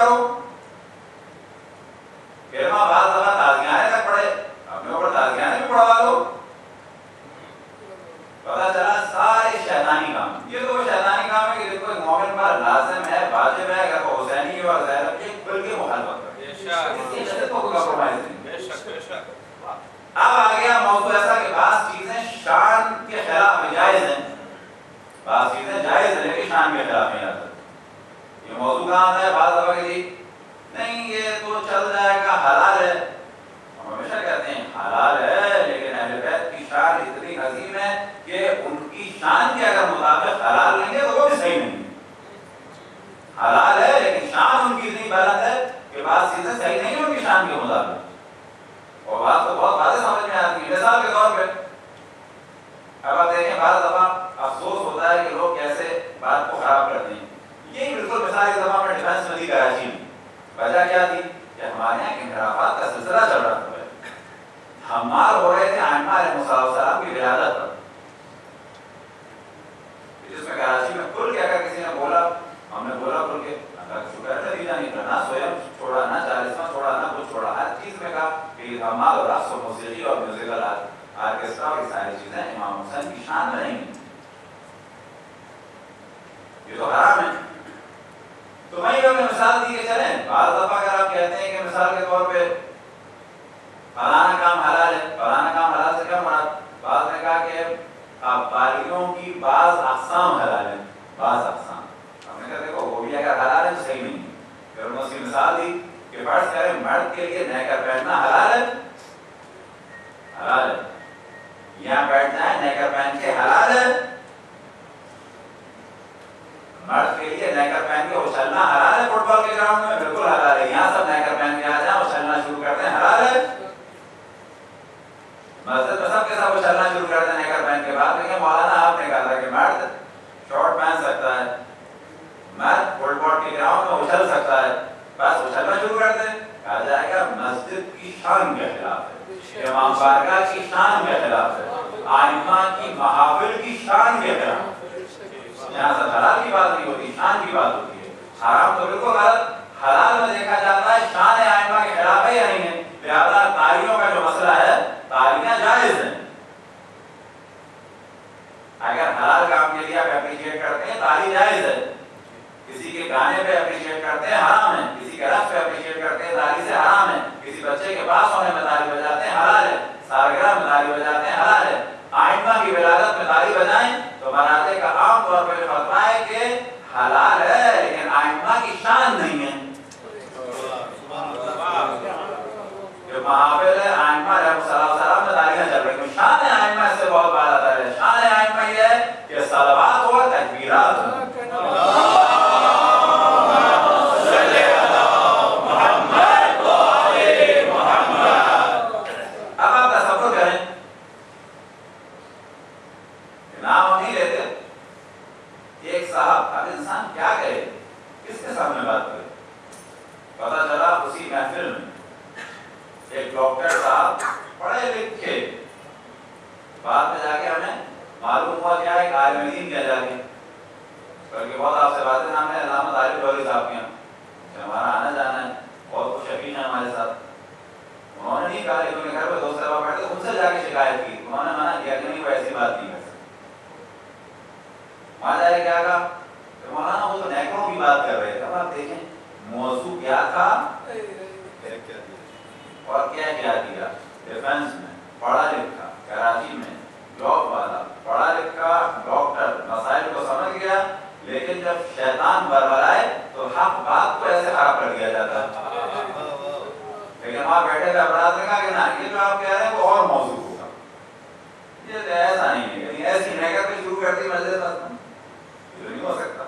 کرو. پھر ماں بعض دفعہ تازیانے تک پڑھے، اپنے اوپر تازیانے بھی پڑھوا دو. پتا چلا سارے شیطانی کام. یہ تو شیطانی کام ہے کہ جن کو ایک مومن پر لازم ہے، واجب ہے اگر وہ حسینی اور زینب کی کھل کے مخالفت کرے. اس کی شدت کو کوئی کمپرومائز نہیں. بے شک بے شک. اب آ گیا موضوع ایسا کہ بعض چیزیں شان کے خلاف جائز ہیں، بعض چیزیں جائز ہیں لیکن شان کے خلاف نہیں آتا. یہ موضوع کہاں آتا ہے؟ بعض دفعہ کہ جی نہیں یہ تو چل جائے گا، حلال ہے. ہم ہمیشہ کہتے ہیں حلال ہے، لیکن اہل بیت کی شان اتنی عظیم ہے کہ ان کی شان کے اگر مطابق حلال لیں گے تو وہ بھی صحیح نہیں. حلال ہے لیکن شان ان کی اتنی بلند ہے کہ بعض چیزیں صحیح نہیں ہیں ان کی شان کے مطابق. اور بات تو بہت واضح سمجھ میں آتی ہے. مثال کے طور پہ اب آپ دیکھیں بعض دفعہ افسوس ہوتا ہے کہ لوگ کیسے بات کو خراب کرتے ہیں. یہی بالکل مثال کے دفعہ میں ڈیفینس میں تھی کراچی میں. وجہ کیا تھی کہ ہمارے یہاں انحرافات کا سلسلہ چل رہا تھا. ہمار ہو رہے تھے ائمہ علیہ السلام کی ولادت پر، جس میں کراچی میں کھل کے اگر کسی نے بولا، ہم نے بولا کھل کے اللہ کا شکر ہے نتیجہ نکلا، نہ سویم چھوڑا، نہ چالیسواں چھوڑا، نہ کچھ چھوڑا. ہر چیز میں کہا کہ ہمار اور رقص و موسیقی اور میوزیکل آرکیسٹرا اور ساری چیزیں امام حسین کی شان میں نہیں ہیں، یہ تو حرام ہے. تو میں یہ مثال دی کہ چلیں بعض دفعہ اگر آپ کہتے ہیں کہ مثال کے طور پہ فلانا کام حلال ہے، فلانا کام حلال سے کیا مراد؟ بعض نے کہا کہ بالیوں کی بعض اقسام حلال ہیں، بعض اقسام. ہم نے کہا دیکھو وہ بھی اگر حلال ہے تو صحیح نہیں ہے. پھر انہوں نے اس کی مثال دی کہ فرض کریں مرد کے لیے نیکر پہننا حلال ہے، حلال ہے. یہاں بیٹھ جائیں نیکر پہن کے، حلال ہے. مرد کے لیے نیکر پہن کے اچھلنا حلال ہے. فٹ بال کے گراؤنڈ میں بالکل حلال ہے. یہاں سب نیکر پہن کے آ جائیں اچھلنا شروع کرتے ہیں، حلال ہے. مسجد میں سب کے ساتھ اچھلنا شروع کرتے ہیں نیکر پہن کے. بعد دیکھیں مولانا آپ نے کہا تھا کہ مرد شارٹ پہن سکتا ہے، مرد فٹ بال کے گراؤنڈ میں اچھل سکتا ہے، بس اچھلنا شروع کرتے ہیں. کہا جائے گا مسجد کی شان کے خلاف ہے، امام بارگاہ کی شان کے خلاف ہے، ائمہ کی محافل کی شان کے خلاف. یہاں سے حلال کی بات نہیں ہوتی، شان کی بات ہوتی ہے. حرام تو بالکل غلط. حلال میں دیکھا جاتا ہے شان ائمہ کے خلاف ہے یا نہیں ہے. لہٰذا تالیوں کا جو مسئلہ ہے، تالیاں جائز ہیں. اگر حلال کام کے لیے آپ اپریشیٹ کرتے ہیں تالی جائز ہے. کسی کے گانے پہ اپریشیٹ کرتے ہیں حرام ہے. کسی کے رقص پہ اپریشیٹ کرتے ہیں تالی سے حرام ہے. کسی بچے کے پاس ہونے میں تالی بجاتے ہیں حلال ہے. سالگرہ میں تالی بجاتے ہیں حلال ہے. ائمہ کی ولادت میں تالی بجائیں تو براتے کا عام طور پہ فتویٰ ہے کہ حلال ہے لیکن ائمہ کی شان نہیں ہے. جو محافل ہے ائمہ علیہ السلام میں تالیاں چل رہی ہیں، شان ائمہ اس سے بہت بالا تر ہے. شان ائمہ یہ ہے کہ صلوات ہو، تکبیرات ہو. اب آپ تصور کریں نام ہم نہیں لیتے، ایک صاحب، اب انسان کیا کرے، کس کے سامنے بات کرے. پتا چلا اسی محفل میں ایک ڈاکٹر صاحب پڑھے لکھے، بعد میں جا کے ہمیں معلوم ہوا کیا ایک عالم دین کیا جا کے، بلکہ بہت آپ سے باتیں نام ہے علامہ طالب لوہری صاحب کے یہاں ہمارا آنا جانا ہے، بہت خوش یقین ہے ہمارے ساتھ. انہوں نے نہیں کہا، لیکن گھر پہ دوست صاحب بیٹھے ان سے جا کے شکایت کی. انہوں نے منع کیا کہ نہیں وہ ایسی بات نہیں کر سکتے. وہاں جا کے کیا کہا کہ مولانا وہ تو نیکروں کی بات کر رہے تھے. اب آپ دیکھیں موضوع کیا تھا اور کیا کیا دیا. ڈیفینس میں پڑھا لکھا، کراچی میں جاب والا پڑھا لکھا ڈاکٹر مسائل کو سمجھ گیا، لیکن جب شیطان بربرائے تو حق بات کو ایسے خراب کر دیا جاتا ہے. لیکن وہاں بیٹھے ہوئے افراد نے کہا کہ نا یہ جو آپ کہہ رہے ہیں وہ اور موضوع ہوگا، یہ ایسا نہیں ہے، ایسی نیکر پہ شروع کرتی مسجد یہ نہیں ہو سکتا.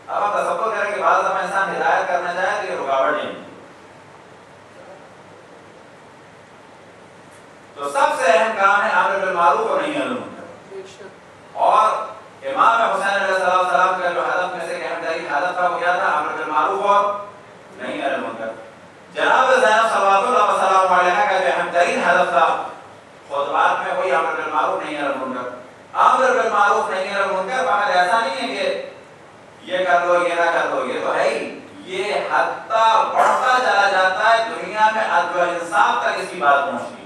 اب آپ تصور کریں کہ بعض دفعہ انسان ہدایت کرنا چاہے تو یہ رکاوٹ نہیں. تو سب سے اہم کام ہے امر بالمعروف اور نہی عن المنکر. اور امام حسین علیہ السلام کا جو ہدف میں سے اہم ترین ہدف تھا وہ کیا تھا؟ امر بالمعروف اور نہی عن المنکر. جناب زینب صلوات اللہ وسلام علیہا کا جو اہم ترین ہدف تھا خطبات میں وہی امر بالمعروف نہی عن المنکر. امر بالمعروف نہی عن المنکر فقط ایسا نہیں ہے کہ یہ کر لو یہ نہ کر لو، یہ تو ہے ہی. یہ حتیٰ بڑھتا چلا جاتا ہے، دنیا میں عدل و انصاف تک اس کی بات پہنچتی ہے.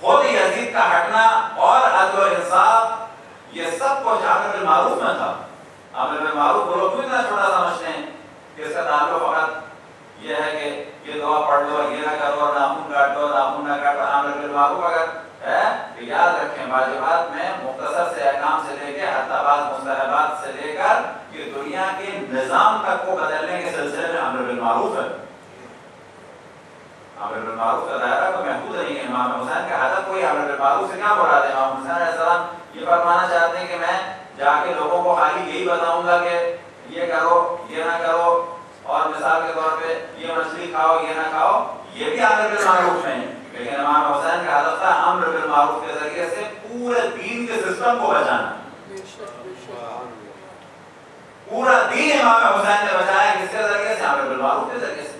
خود یزید کا ہٹنا اور عدل و انصاف یہ سب کچھ امر بالمعروف میں تھا. امر بالمعروف وہ لوگ کیوں اتنا چھوٹا سمجھتے ہیں کہ اس کا تعلق فقط یہ ہے کہ یہ دعا پڑھ لو، یہ نہ کرو، ناخن کاٹو، ناخن نہ کاٹو. امر بالمعروف اگر ہے تو یاد رکھیں واجبات میں مختصر سے احکام سے لے کے حتی بعض مستحبات سے لے کر یہ دنیا کے نظام تک کو بدلنے کے سلسلے میں امر بالمعروف ہے. امر بالمعروف کا دائرہ تو محدود نہیں ہے. امام حسین کا ہدف کوئی امر بالمعروف سے کیا مراد ہے؟ امام حسین علیہ السلام یہ فرمانا چاہتے ہیں کہ میں جا کے لوگوں کو خالی یہی بتاؤں گا کہ یہ کرو، یہ نہ کرو، اور مثال کے طور پہ یہ مچھلی کھاؤ، یہ نہ کھاؤ، یہ بھی امر بالمعروف نہیں. لیکن امام حسین کا ہدف تھا امر بالمعروف کے ذریعے سے پورے دین کے سسٹم کو بچانا. پورا دین امام حسین نے بچایا کس کے ذریعے سے؟ امر بالمعروف کے ذریعے سے.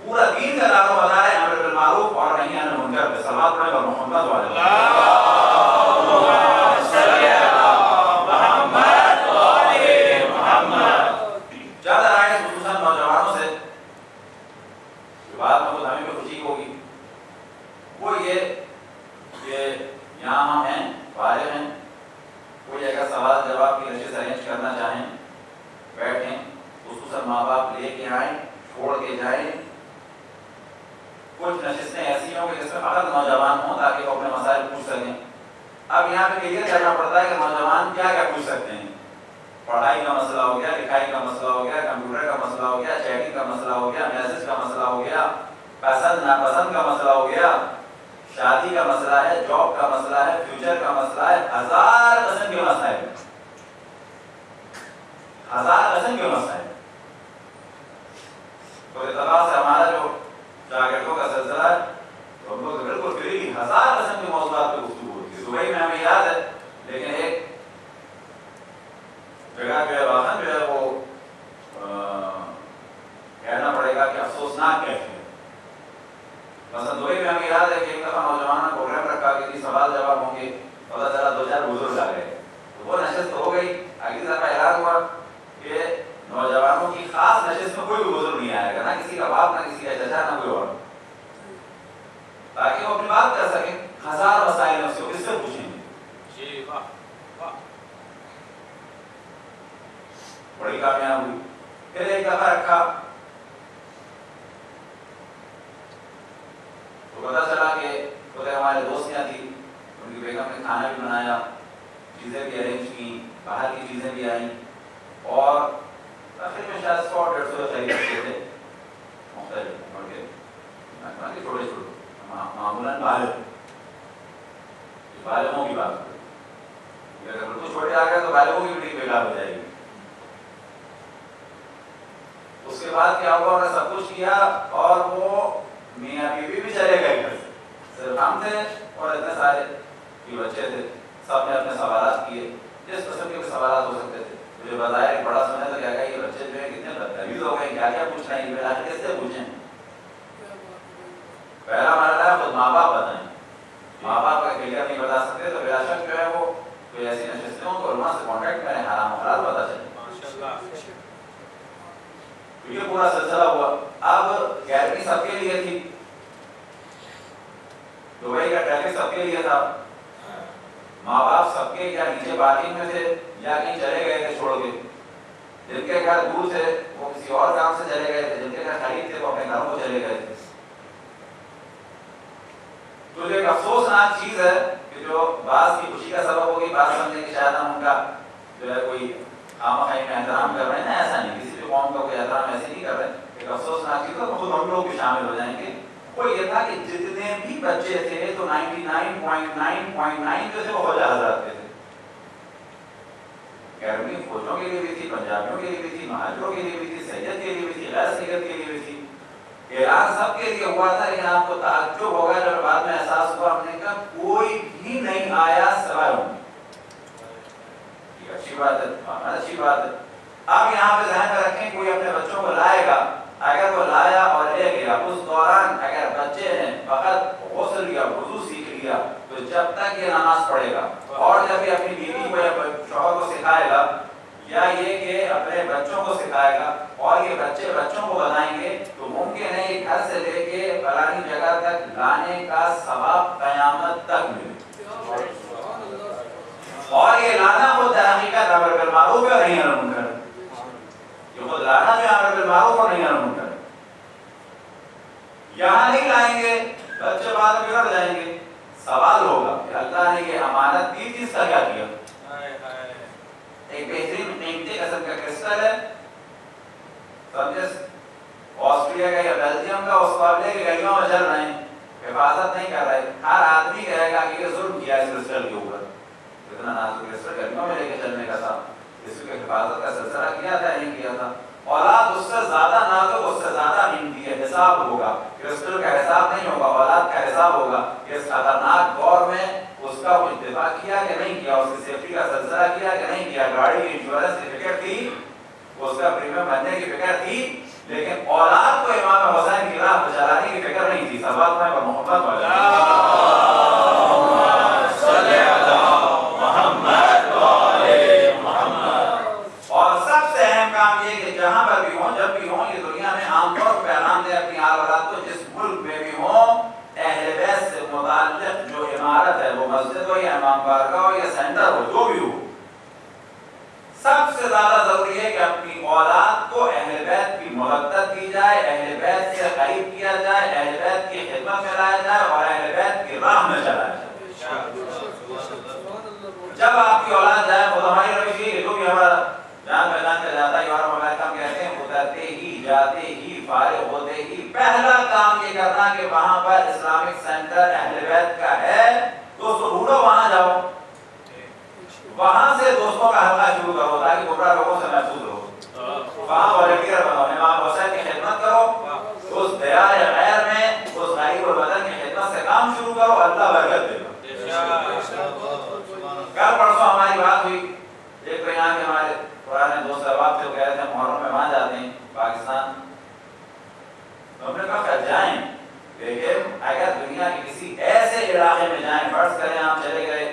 پورا دین کا دار و مدار ہے امر بالمعروف اور نہی عن المنکر پہ. صلوات پڑھیں اور محمد والے بات میں ہمیں بھی خوشی ہوگی وہ یہ کہ یہاں ہم ہیں، فارغ ہیں، کوئی اگر سوال جواب کی نشست ارینج کرنا چاہیں بیٹھیں، خصوصاً ماں باپ لے کے آئیں، چھوڑ کے جائیں. کچھ نشستیں ایسی ہوں کہ جس میں فقط نوجوان ہوں تاکہ وہ اپنے مسائل پوچھ سکیں. اب یہاں پہ کلیئر کرنا پڑتا ہے کہ نوجوان کیا کیا پوچھ سکتے ہیں. پڑھائی کا مسئلہ ہو گیا، لکھائی کا مسئلہ ہو گیا، کمپیوٹر کا مسئلہ ہو گیا، چیٹنگ کا مسئلہ ہو گیا، میسج کا مسئلہ ہو گیا، پسند ناپسند کا مسئلہ ہو گیا، شادی کا مسئلہ ہے، جاب کا مسئلہ ہے، فیوچر کا مسئلہ ہے. ہزار قسم کے مسائل، ہزار قسم کے مسائل. تو اتفاق سے ہمارا جو شاگردوں کا سلسلہ ہے تو ہم لوگ بالکل فری ہزار قسم کے موضوعات پہ گفتگو ہوتی ہے. دبئی میں ہمیں یاد ہے، لیکن ایک جگہ جو ہے واقعا جو ہے وہ کہنا پڑے گا کہ افسوسناک کیفیت. مثلا دبئی میں ہمیں یاد ہے کہ ایک دفعہ نوجوانوں کو پروگرام رکھا کہ سوال جواب ہوں گے، پتہ چلا دو چار بزرگ آ گئے. وہ نشست ہو گئی، اگلی دفعہ اعلان ہوا کہ نوجوانوں کی خاص نشست میں کوئی بھی بزرگ نہیں آئے گا، نہ کسی کا باپ، نہ کسی کا چچا، نہ کوئی اور، تاکہ وہ اپنی بات کر سکیں. ہزار مسائل اس کو کس سے پوچھیں گے؟ جی واہ واہ، بڑی کامیاب ہوئی. پھر ایک دفعہ رکھا تو پتا چلا کہ خود ہمارے دوستیاں تھیں، ان کی بیگم نے کھانا بھی بنایا، چیزیں بھی ارینج کی، باہر کی چیزیں بھی آئیں، اور آخر میں شاید 100-150 خرید رکھے تھے مختلف عمر کے، چھوٹے چھوٹے معمولاً بالغوں کی بات کریں. اگر بالکل چھوٹے آ گئے تو بالغوں کی بھی بیکار ہو جائے گی. اس کے بعد کیا ہوا، انہوں نے سب کچھ کیا اور وہ میاں بیوی بھی چلے گئے گھر سے. صرف ہم تھے اور اتنے سارے بچے تھے. سب نے اپنے سوالات کیے، جس قسم کے سوالات ہو سکتے تھے. مجھے بظاہر بڑا سمجھا تو کیا کہ یہ بچے جو ہیں کتنے بدتمیز ہو گئے، کیا کیا پوچھ رہے ہیں، آخر کس سے پوچھیں. پہلا مرحلہ خود ماں باپ بتائیں. ماں باپ کا کلیئر نہیں بتا سکتے تو بلا شک جو ہے وہ کوئی ایسی نشستیں ہوں تو علماء سے کانٹیکٹ کریں، حرام و حلال پتہ چلے. یہ پورا سلسلہ ہوا. اب گیلری سب کے لیے تھی، دبئی کا ٹریفک سب کے لیے تھا. ماں باپ سب کے یا نیچے پارکنگ میں تھے یا کہیں چلے گئے تھے چھوڑ کے. جن کے گھر دور تھے وہ کسی اور کام سے چلے گئے تھے، جن کے گھر قریب تھے وہ اپنے گھروں کو چلے گئے تھے. تو ایک افسوسناک چیز ہے کہ جو بعض کی خوشی کا سبب ہوگی، بعض سمجھیں کہ شاید ہم ان کا جو ہے کوئی خامخواہی میں احترام کر رہے ہیں. ایسا نہیں، کسی بھی قوم کا کوئی احترام ایسے نہیں کر رہے. ایک افسوسناک چیز ہے، خود ہم لوگ بھی شامل ہو جائیں گے. وہ یہ تھا کہ جتنے بھی بچے تھے تو 99.9.9 جو تھے وہ خواجہ حضرات کے تھے. گرمی فوجوں کے لیے بھی تھی، پنجابیوں کے لیے بھی تھی، مہاجروں کے لیے بھی تھی، سید کے لیے بھی تھی، غیر سید کے لیے بھی تھی. اعلان سب کے لیے ہوا تھا. لیکن آپ کو تعجب ہوگا جب بعد میں احساس ہوا ہم نے کہا کوئی بھی نہیں آیا سوائے ان. اچھی بات ہے، اچھی بات ہے. اب یہاں پہ ذہن میں رکھیں کوئی اپنے بچوں کو لائے گا، اگر وہ لایا اور لے گیا، اس دوران اگر بچے نے فقط غسل یا وضو سیکھ لیا تو جب تک یہ نماز پڑھے گا اور جب یہ اپنی بیوی کو یا شوہر کو سکھائے گا یا یہ کہ اپنے بچوں کو سکھائے گا اور یہ بچے بچوں کو بتائیں گے تو ممکن ہے یہ گھر سے لے کے فلانی جگہ تک لانے کا ثواب قیامت تک ملے. اور یہ لانا خود در حقیقت امر بالمعروف اور نہی عن المنکر. یہ خود لانا جو امر بالمعروف اور نہی عن المنکر. یہاں نہیں لائیں گے بچے بعد میں بگڑ جائیں گے. سوال ہوگا کہ اللہ نے یہ امانت دی تھی اس کا کیا کیا؟ ایک بہترین قیمتی قسم کا کرسٹل ہے سمجھے آسٹریا کا یا بیلجیم کا, اس کو آپ لے کے گلیوں میں چل رہے ہیں, حفاظت نہیں کر رہے. ہر آدمی کہے گا کہ یہ ظلم کیا اس کرسٹل کے اوپر, اتنا نازک کرسٹل گلیوں میں لے کے چلنے کا تھا, اس کی حفاظت کا سلسلہ کیا تھا نہیں کیا تھا. اولاد اس سے زیادہ نازک, اس سے زیادہ قیمتی ہے, حساب ہوگا. کرسٹل کا حساب نہیں ہوگا, اولاد کا حساب ہوگا کہ اس خطرناک دور میں اس کا کچھ دفاع کیا کہ نہیں کیا, اس کی سیفٹی کا سلسلہ کیا کہ نہیں کیا, گاڑی کی انشورنس کی فکر تھی, اس کا پریمیم بھرنے کی فکر تھی, لیکن اولاد کو امام حسین کی راہ پہ چلانے کی فکر نہیں تھی. سبات میں محبت والا جہاں پر بھی ہوں, جب بھی ہوں, یہ دنیا میں عام طور پر پیغام دے اپنی آل اولاد کو, جس ملک میں بھی ہوں, اہل بیت سے متعلق جو عمارت ہے, وہ مسجد ہو یا امام بارگاہ ہو یا سینٹر ہو, جو بھی ہو, سب سے زیادہ ضروری ہے کہ اپنی اولاد کو اہل بیت کی محبت کی جائے, اہل بیت سے قریب کیا جائے, اہل بیت کی خدمت میں لایا جائے اور اہل بیت کی راہ میں چلایا جائے. جب آپ کی اولاد جائے, وہ ہماری روش ہے, جو بھی ہمارا جان پہچان کا جاتا ہے, اور ہم کہتے ہیں اترتے ہی جاتے ہی فارغ ہوتے ہی پہلا کام یہ کرنا کہ وہاں پر اسلامک سینٹر اہل بیت کا ہے, دوستو ڈھونڈو, وہاں جاؤ, وہاں سے دوستوں کا حلقہ شروع کرو تاکہ گمراہ لوگوں سے محفوظ رہو. وہاں والنٹیئر بنو, امام حسین کی خدمت کرو, اس دیار غیر میں اس غریب الوطن کی خدمت سے کام شروع کرو, اللہ برکت دے گا. کل پرسوں ہماری بات ہوئی, ایک تو یہاں کے ہمارے پرانے دوست احباب تھے, وہ کہہ رہے تھے محرم میں وہاں جاتے ہیں پاکستان, تو ہم نے کہا کہ جائیں, لیکن اگر دنیا کے کسی ایسے علاقے میں جائیں, فرض کریں آپ چلے گئے,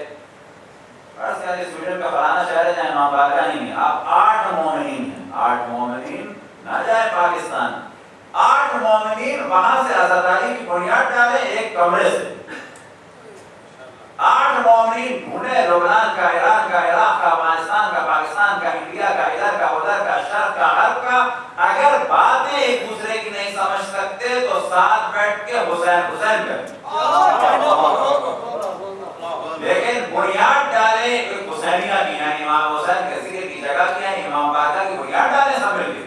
فرض کریں سویڈن کا فلانا شہر ہے جائیں, امام بارگاہ نہیں ہے, آپ 8 مومنین ہیں, 8 مومنین نہ جائیں پاکستان, 8 مومنین وہاں سے حضرت علی کی بنیاد ڈالیں ایک کمرے سے, 8 مومنین ڈھونڈے, لبنان کا, ایران کا, عراق کا, افغانستان کا, پاکستان کا, انڈیا کا, ادھر کا, ادھر کا, شرق کا, غرب کا. اگر باتیں ایک دوسرے کی نہیں سمجھ سکتے تو ساتھ بیٹھ کے حسین حسین کریں, لیکن بنیاد ڈالیں ایک حسینیہ کی, یعنی امام حسین کے ذکر کی جگہ کی, یعنی امام بارگاہ کی بنیاد ڈالیں سب مل کے.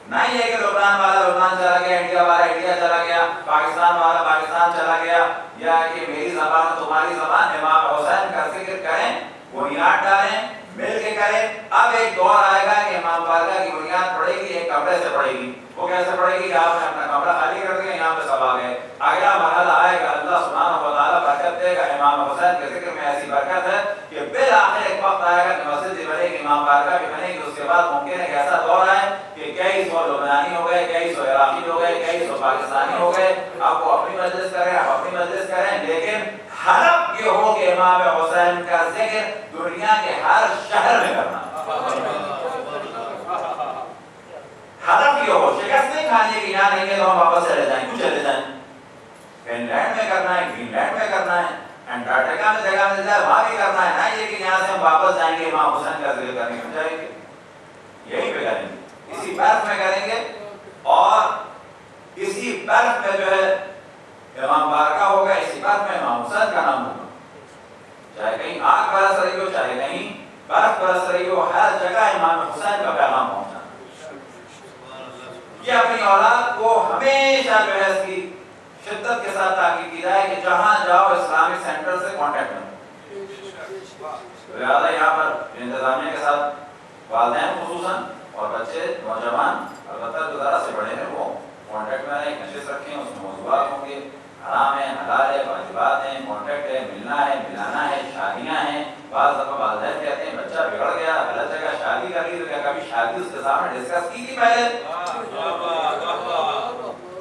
نہیں ہے کہ لبنان والا لبنان چلا گیا, انڈیا والا انڈیا چلا گیا, پاکستان والا پاکستان چلا گیا, یا کہ میری زبان تمہاری زبان, امام حسین کا ذکر کریں, بنیاد ڈالیں, مل کے کریں. اب ایک دور آئے گا کہ امام بارگاہ کی بنیاد پڑے گی, ایک کمرے سے پڑے گی. وہ کیسے پڑے گی کہ آپ نے اپنا کمرہ خالی کر دیا, یہاں پہ سب آ گئے. اگلا مرحلہ آئے گا, اللہ سبحانہ و تعالیٰ برکت دے گا, امام حسین کے ذکر میں ایسی برکت ہے کہ بالآخر ایک وقت آئے گا کہ مسجد بھی بنے گی, امام بارگاہ بھی بنے گی. اس کے بعد ممکن ہے کہ ایسا دور آئے کہ کئی سو لبنانی ہو گئے, کئی سو عراقی ہو گئے, کئی سو پاکستانی ہو گئے. آپ کو اپنی مجلس کریں, آپ اپنی مجلس کریں, لیکن ہدف یہ ہو کہ امام حسین کا ذکر دنیا کے ہر شہر میں کرنا. ہدف یہ ہو, شکست نہیں کھانے کی, یہاں نہیں ہے تو ہم واپس چلے جائیں. کیوں چلے جائیں؟ فن لینڈ میں کرنا ہے, گرین لینڈ میں کرنا ہے, انٹارکٹیکا میں جگہ مل جائے وہاں بھی کرنا ہے. نہ یہ کہ یہاں سے ہم واپس جائیں گے امام حسین کا ذکر کرنے کیوں جائیں گے, یہی پہ کریں گے, اسی برف میں کریں گے, اور اسی برف میں جو ہے امام بارگاہ ہوگا, اسی برف میں امام حسین کا نام ہوگا. چاہے کہیں آگ برس رہی ہو, چاہے کہیں برف برس رہی ہو, ہر جگہ امام حسین کا پیغام پہنچانا. یہ اپنی اولاد کو ہمیشہ جو ہے اس کی شدت کے ساتھ تاکید کی جائے کہ جہاں جاؤ اسلامک سینٹر سے کانٹیکٹ کرو. لہٰذا یہاں پر انتظامیہ کے ساتھ والدین خصوصاً اور بچے نوجوان البتہ جو ذرا سے بڑے ہیں وہ کانٹیکٹ میں رہیں, نشست رکھیں, اس میں موضوعات ہوں گے, حرام ہے, حلال ہے, واجبات ہیں, کانٹیکٹ ہے, ملنا ہے, ملانا ہے, شادیاں ہیں. بعض دفعہ والدین کہتے ہیں بچہ بگڑ گیا, غلط جگہ شادی کر لی, تو کیا کبھی شادی اس کے سامنے ڈسکس کی تھی پہلے؟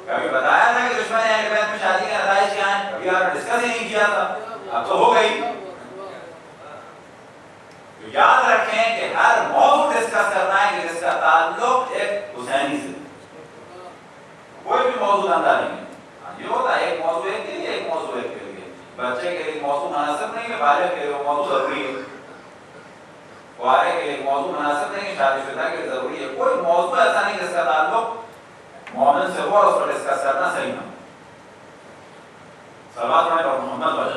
کبھی بتایا تھا کہ دشمن اہل بیت میں شادی کے نتائج کیا ہیں؟ کبھی آپ نے ڈسکس ہی نہیں کیا تھا, اب تو ہو گئی. یاد رکھیں میں کہ ہر موضوع ڈسکس کرنا ہے کہ جس کا تعلق ایک حسینی سے، کوئی بھی موضوع گندا نہیں ہے، یہ ہوتا ہے ایک موضوع ایک کے لیے، ایک موضوع ایک کے لیے، بچے کے لیے موضوع مناسب نہیں ہے، بالغ کے لیے موضوع ضروری ہے، کوارے کے لیے موضوع مناسب نہیں ہے، شادی شدہ کے لیے ضروری ہے، کوئی موضوع ایسا نہیں جس کا تعلق مومن سے ہو اور اس پر ڈسکس کرنا صحیح نہ ہو۔ صلوات پڑھیں اور محمد